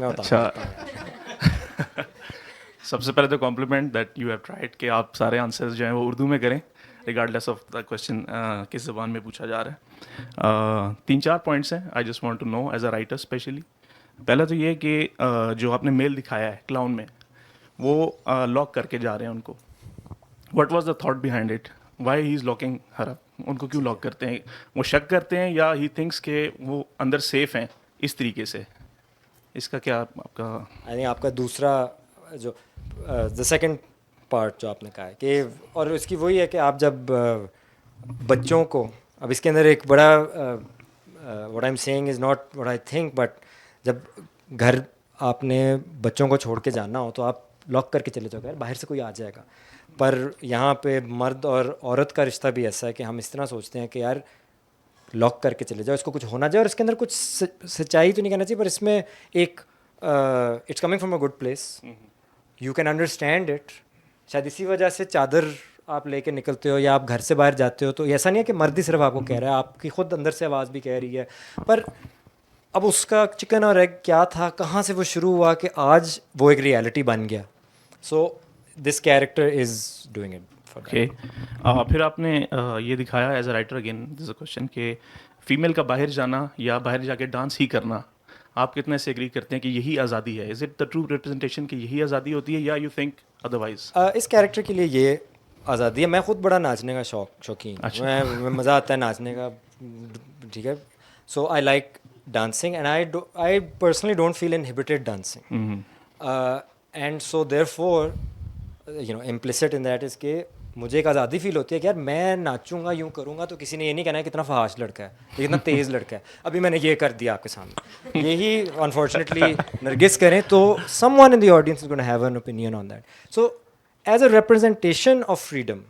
[SPEAKER 16] अच्छा. सबसे पहले तो compliment that you have tried कि आप सारे आंसर्स जो हैं वो उर्दू में करें रिगार्डलेस ऑफ द क्वेश्चन किस ज़बान में पूछा जा रहा है. 3-4 पॉइंट्स हैं I just want to know as a writer specially. पहला तो ये कि जो आपने मेल दिखाया है क्लाउन में वो लॉक करके जा रहे हैं उनको. What was the thought behind it? Why he is locking her up? उनको क्यों लॉक करते हैं? वो शक करते हैं या ही थिंक्स के वो अंदर सेफ हैं इस तरीके से? इसका क्या आपका?
[SPEAKER 3] आई थिंक आपका दूसरा जो द सेकंड पार्ट जो आपने कहा है कि, और इसकी वही है कि आप जब बच्चों को, अब इसके अंदर एक बड़ा what I am saying is not what I think, but जब घर आपने बच्चों को छोड़ के जाना हो तो आप लॉक करके चले जाओगे, यार बाहर से कोई आ जाएगा. पर यहाँ पे मर्द और औरत का रिश्ता भी ऐसा है कि हम इस तरह सोचते हैं कि यार लॉक करके चले जाओ, इसको कुछ होना जाए, और इसके अंदर कुछ सच्चाई तो नहीं कहना चाहिए, पर इसमें एक it's coming from a good place, you can understand it. शायद इसी वजह से चादर आप लेके निकलते हो या आप घर से बाहर जाते हो तो ऐसा नहीं है कि मर्द ही सिर्फ आपको कह रहा है, आपकी खुद अंदर से आवाज़ भी कह रही है. पर अब उसका चिकन और एग क्या था, कहाँ से वो शुरू हुआ कि आज वो एक रियलिटी बन गया. So this character is doing it.
[SPEAKER 16] Okay. फिर आपने ये दिखाया as a writer, again this a question, कि फीमेल का बाहर जाना या बाहर जाके डांस ही करना, आप कितने से एग्री करते हैं कि यही आज़ादी है? Is it the true representation कि यही आज़ादी होती है या यू थिंक अदरवाइज?
[SPEAKER 3] इस कैरेक्टर के लिए ये आज़ादी है. मैं खुद बड़ा नाचने का शौकीन. अच्छा. मैं मज़ा आता है नाचने का, ठीक है. So I like dancing and I personally don't feel inhibited dancing. And so therefore you know implicit in that is कि मुझे एक आज़ादी फील होती है कि यार मैं नाचूंगा यूँ करूँगा तो किसी ने ये नहीं कहना है कितना फहाश लड़का है, ये कितना तेज़ लड़का है, अभी मैंने ये कर दिया आपके सामने। यही अनफॉर्चुनेटली नरगिस करें तो someone in the audience is gonna have an opinion on that. So as a representation of freedom,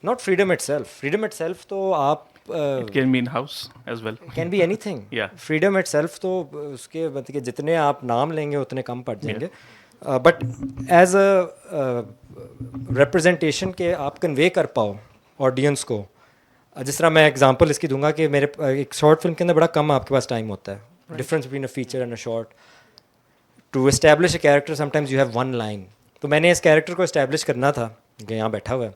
[SPEAKER 3] not freedom itself तो आप
[SPEAKER 16] It can be in house as well.
[SPEAKER 3] Can be anything.
[SPEAKER 16] Yeah.
[SPEAKER 3] Freedom itself तो उसके मतलब कि जितने आप नाम लेंगे उतने कम पड़ जाएंगे, बट एज अ रिप्रेजेंटेशन के आप कन्वे कर पाओ ऑडियंस को। जिस तरह मैं एग्जांपल इसकी दूंगा कि मेरे एक शॉर्ट फिल्म के अंदर बड़ा कम आपके पास टाइम होता है, difference between a feature and a short. To establish a character sometimes you have one line. तो मैंने इस कैरेक्टर को एस्टैब्लिश करना था कि यहाँ बैठा हुआ है,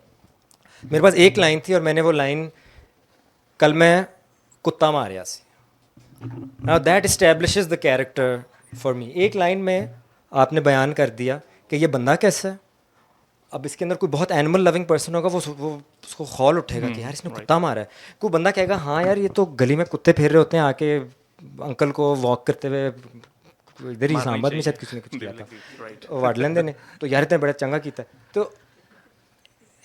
[SPEAKER 3] मेरे पास एक लाइन थी और मैंने वो लाइन कल मैं कुत्ता मारिया सी। Now that establishes the character for me. एक लाइन में आपने बयान कर दिया कि ये बंदा कैसा है। अब इसके अंदर कोई बहुत एनिमल लविंग पर्सन होगा, वो उसको खौल उठेगा कि यार इसने कुत्ता मारा है। कोई बंदा कहेगा हाँ यार ये तो गली में कुत्ते फिर रहे होते हैं, आके अंकल को वॉक करते हुए इधर ही इस्लामाबाद में शायद किसी ने कुछ किया था वाड़ लेंदे ने, तो यार इतने बड़ा चंगा कीता है। तो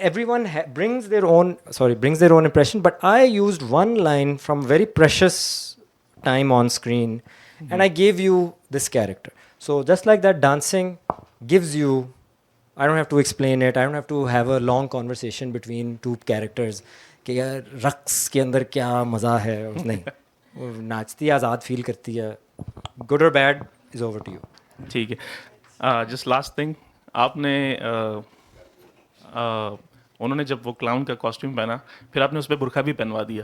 [SPEAKER 3] everyone brings their own impression, but I used one line from very precious time on screen, and I gave you this character. So just like that, dancing gives you, I don't have to explain it, I don't have to have a long conversation between two characters कि यार रक्स के अंदर क्या मज़ा है। नहीं, वो नाचती है, आज़ाद फील करती है। good or bad is over to you.
[SPEAKER 16] ठीक है। जस्ट लास्ट थिंग, आपने उन्होंने जब वो क्लाउन का कॉस्ट्यूम पहना फिर आपने उस पर बुरखा भी पहनवा दिया।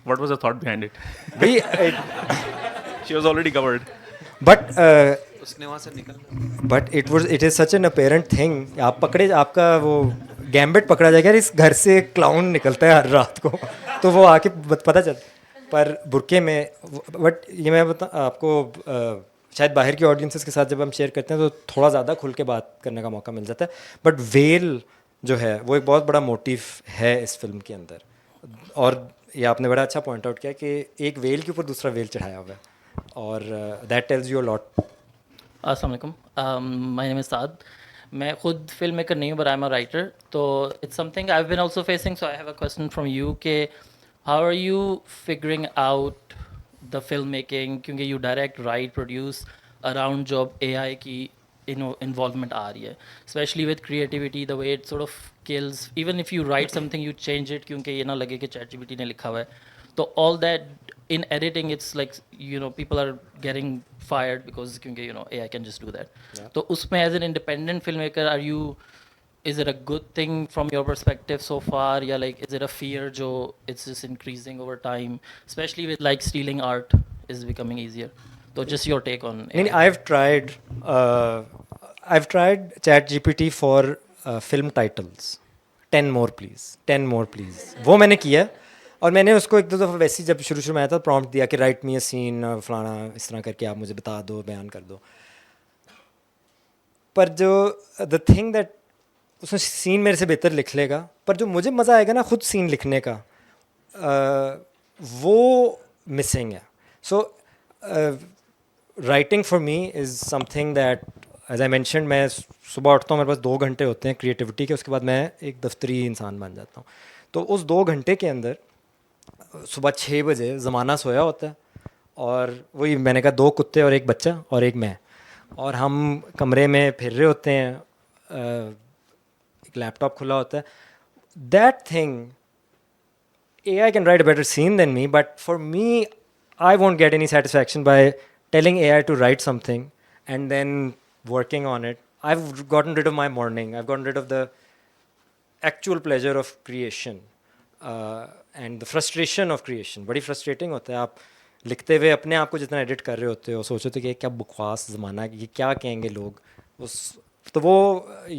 [SPEAKER 16] What was the thought behind it?
[SPEAKER 3] भाई
[SPEAKER 16] she was already covered
[SPEAKER 3] but
[SPEAKER 4] उसने वहाँ से निकलना,
[SPEAKER 3] but it is such an apparent thing. आप पकड़े, आपका वो गैम्बिट पकड़ा जाएगा, इस घर से क्लाउन निकलता है हर रात को तो वो आके पता चल। पर बुरके में, बट ये मैं बता आपको, शायद बाहर की ऑडियंसेस के साथ जब हम शेयर करते हैं तो थोड़ा ज़्यादा खुल के बात करने का मौका मिल जाता है, बट वेल जो है वो एक बहुत बड़ा मोटिव है इस फिल्म के अंदर। और ये आपने बड़ा अच्छा पॉइंट आउट किया कि एक वेल के ऊपर दूसरा वेल चढ़ाया हुआ है, और that tells you a lot.
[SPEAKER 17] अस्सलाम वालेकुम, माय नेम इज़ साद। मैं खुद फिल्म मेकर नहीं हूँ, but I am a writer, तो it's something I have been also facing, so I have a question from you के how are you figuring out the film making, क्योंकि you direct, right, produce around job AI की involvement आ रही है, especially with creativity, the way it sort of kills, even if you write something you change it क्योंकि ये ना लगे कि ChatGPT ने लिखा हुआ है, तो all that in editing it's like people are getting fired because क्योंकि AI can just do that. तो उसमें as an independent filmmaker is it a good thing from your perspective so far, या like is it a fear जो it's just increasing over time, especially with like stealing art is becoming easier? So just your take on AI.
[SPEAKER 3] I've tried ChatGPT for film titles. 10 more please. वो मैंने किया, और मैंने उसको एक दो दफ़ा वैसे ही जब शुरू में आया था प्रॉम्प्ट दिया कि राइट मी अ सीन फलाना इस तरह करके आप मुझे बता दो, बयान कर दो। पर जो द थिंग दैट उसने सीन मेरे से बेहतर लिख लेगा, पर जो मुझे मज़ा आएगा ना खुद सीन लिखने का, वो मिसिंग है। So writing for me is something that as I mentioned, मैं सुबह उठता हूँ, मेरे पास 2 घंटे होते हैं क्रिएटिविटी के, उसके बाद मैं एक दफ्तरी इंसान बन जाता हूँ। तो उस 2 घंटे के अंदर सुबह 6 बजे ज़माना सोया होता है, और वही मैंने कहा 2 कुत्ते और 1 बच्चा और 1 मैं, और हम कमरे में फिर रहे होते हैं, एक लैपटॉप खुला होता है। That thing, AI can write a better scene than me, but for me, I won't get any satisfaction by telling AI to write something and then working on it. I've gotten rid of my morning. I've gotten rid of the actual pleasure of creation and the frustration of creation. बड़ी frustrating होता है, आप लिखते हुए अपने आप को जितना एडिट कर रहे होते हो, सोचते हो कि क्या बकवास ज़माना है, ये क्या कहेंगे लोग, तो वो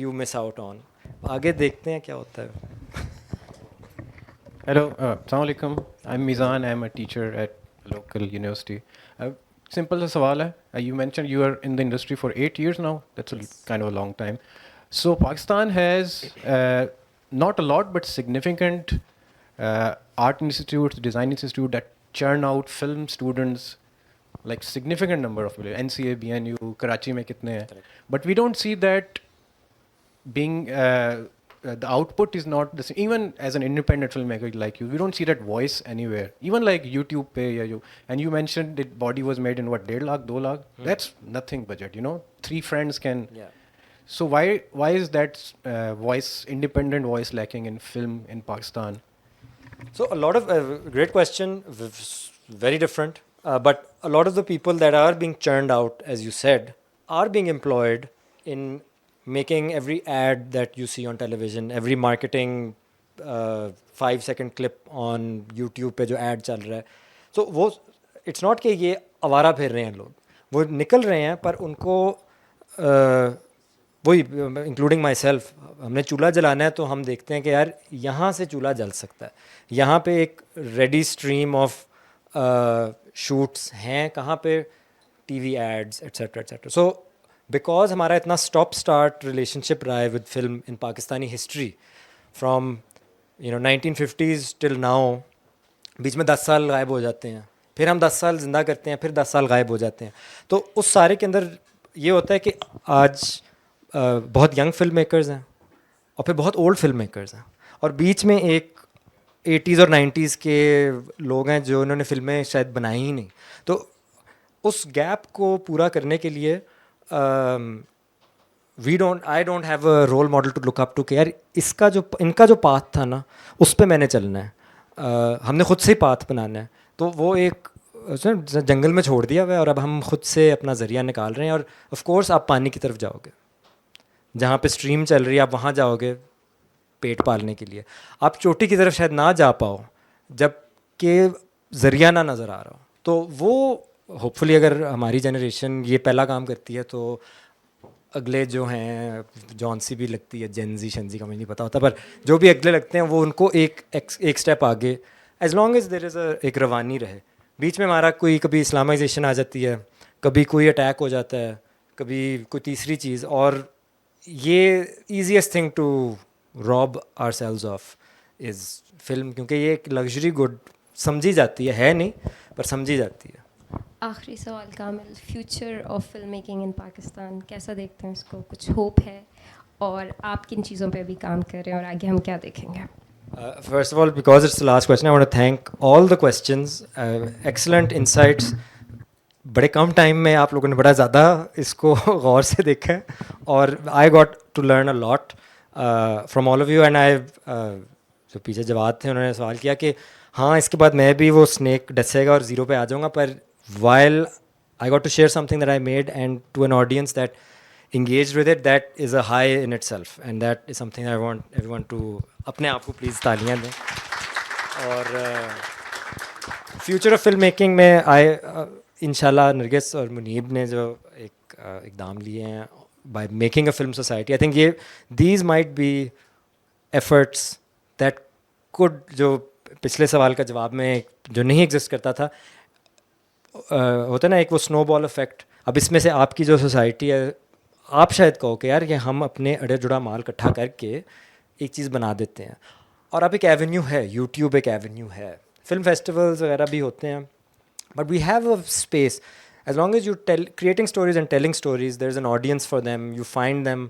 [SPEAKER 3] you miss out on. आगे देखते हैं क्या होता है।
[SPEAKER 18] Hello, assalamu alaikum. I'm Mizan. I'm a teacher at a local university. Simple सवाल है. You mentioned you are in the industry for 8 years now. That's kind of a long time. So Pakistan has not a lot but significant art institutes, design institutes that churn out film students, like significant number of people. NCA, BNU, Karachi में कितने हैं? But we don't see that being the output is not the same. Even as an independent filmmaker like you, we don't see that voice anywhere. Even like YouTube pe ya you, and you mentioned that body was made in what 1.5 lakh 2 lakh. That's nothing budget, you know. 3 friends can.
[SPEAKER 3] Yeah.
[SPEAKER 18] So why is that independent voice lacking in film in Pakistan?
[SPEAKER 3] So a lot of great question, very different. But a lot of the people that are being churned out, as you said, are being employed in making every ad that you see on television, every marketing 5-second clip on YouTube पे जो ad चल रहा है. So वो it's not कि ये आवारा फिर रहे हैं लोग, वो निकल रहे हैं, पर उनको वही इंक्लूडिंग माई सेल्फ, हमने चूल्हा जलाना है तो हम देखते हैं कि यार यहाँ से चूल्हा जल सकता है, यहाँ पे एक रेडी स्ट्रीम ऑफ शूट्स हैं, कहाँ पे TV ads etcetera etcetera. So because हमारा इतना स्टॉप स्टार्ट रिलेशनशिप रहा है with film in Pakistani history from 1950s till now, बीच में 10 साल गायब हो जाते हैं, फिर हम 10 साल ज़िंदा करते हैं, फिर 10 साल गायब हो जाते हैं. तो उस सारे के अंदर ये होता है कि आज बहुत यंग फिल्म मेकर्स हैं और फिर बहुत ओल्ड फिल्म मेकर्स हैं, और बीच में एक 80s और 90s के लोग हैं जो इन्होंने फिल्में शायद बनाई ही नहीं. तो उस गैप को पूरा करने के लिए I don't have a role model to look up to कि यार इनका जो पाथ था ना उस पे मैंने चलना है. हमने खुद से ही पाथ बनाना है. तो वो एक जंगल में छोड़ दिया हुआ है और अब हम खुद से अपना ज़रिया निकाल रहे हैं. और ऑफ कोर्स आप पानी की तरफ जाओगे, जहाँ पे स्ट्रीम चल रही है आप वहाँ जाओगे पेट पालने के लिए. आप चोटी की तरफ शायद ना जा पाओ जब के ज़रिया ना नज़र आ रहा हो. तो वो होपफुली अगर हमारी जनरेशन ये पहला काम करती है तो अगले जो हैं, जॉनसी भी लगती है, जेनजी शनजी का मुझे नहीं पता होता, पर जो भी अगले लगते हैं वो उनको एक स्टेप आगे, as long as there is एक रवानी रहे. बीच में हमारा कोई कभी इस्लामाइजेशन आ जाती है, कभी कोई अटैक हो जाता है, कभी कोई तीसरी चीज़, और ये easiest thing to rob ourselves of is film, क्योंकि ये एक लग्जरी गुड समझी जाती है नहीं पर समझी जाती है.
[SPEAKER 2] आखिरी सवाल Kamil, future of film making in Pakistan कैसा देखते हैं इसको? कुछ होप है और आप किन चीज़ों पे अभी काम कर रहे हैं और आगे हम क्या देखेंगे?
[SPEAKER 3] First of all, because it's the last question, I want to thank all the questions. Excellent insights. बड़े कम टाइम में आप लोगों ने बड़ा ज़्यादा इसको गौर से देखा है, और I got to learn a lot from all of you. And जो पीछे जवाब थे उन्होंने सवाल किया कि हाँ इसके बाद मैं भी वो स्नेक डसेगा और ज़ीरो पे आ जाऊँगा, पर while I got to share something that I made and to an audience that engaged with it, that is a high in itself, and that is something I want everyone to अपने आप को please तालियां दें. और future of film making में इंशाल्लाह नरगिस और मुनीब ने जो एक इकदाम लिए हैं by making a film society, I think ये these might be efforts that could, जो पिछले सवाल का जवाब में जो नहीं एग्जिस्ट करता था, होता ना एक वो स्नोबॉल इफेक्ट. अब इसमें से आपकी जो सोसाइटी है, आप शायद कहो कि यार ये हम अपने अड़े जुड़ा माल इकट्ठा करके एक चीज़ बना देते हैं, और अब एक एवेन्यू है, यूट्यूब एक एवेन्यू है, फिल्म फेस्टिवल्स वगैरह भी होते हैं, but we have a space. As long as you creating stories and telling stories, there is an audience for them, you find them.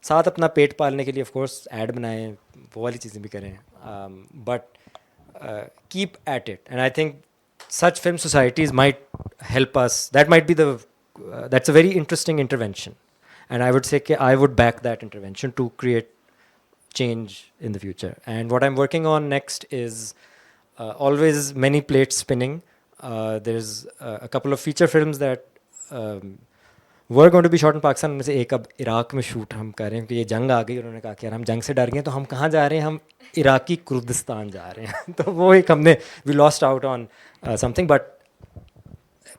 [SPEAKER 3] साथ अपना पेट पालने के लिए ऑफ कोर्स ऐड बनाएं, वो वाली चीज़ें भी करें, but keep at it. And I think such film societies might help us. That might be that's a very interesting intervention, and I would say I would back that intervention to create change in the future. And what I'm working on next is always many plates spinning. There's a couple of feature films that were going to be shot in Pakistan. उनमें से एक अब Iraq में shoot हम कर रहे हैं, क्योंकि ये जंग आ गई, उन्होंने कहा कि यार हम जंग से डर गए, तो हम कहाँ जा रहे हैं, हम इराकी कुर्दिस्तान जा रहे हैं. तो वो एक हमने we lost out on something, but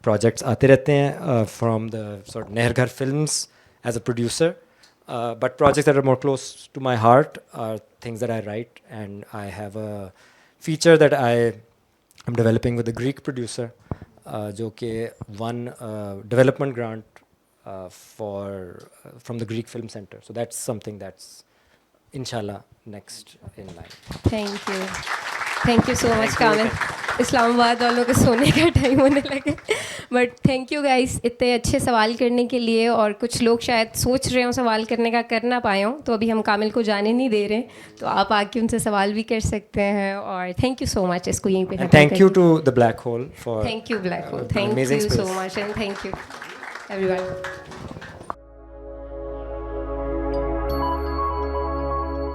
[SPEAKER 3] projects आते रहते हैं फ्रॉम द सॉर्ट नेहरघर films as a producer, but projects that are more close to my heart are things that I write, and I have a feature that I am developing with a Greek producer, जो कि one development grant from the Greek Film Center. So that's something that's inshallah next in line.
[SPEAKER 2] Thank you so much, Kamil. Islamabad वालों के सोने का time होने लगे। But thank you guys इतने अच्छे सवाल करने के लिए, और कुछ लोग शायद सोच रहे हो सवाल करने का, कर ना पाए हों, तो अभी हम कामिल को जाने नहीं दे रहे, तो आप आके उनसे सवाल भी कर सकते हैं। और थैंक यू सो मच, इसको यहीं पे
[SPEAKER 3] thank you to the black hole for
[SPEAKER 2] thank you black hole, thank you so much, and thank you everyone.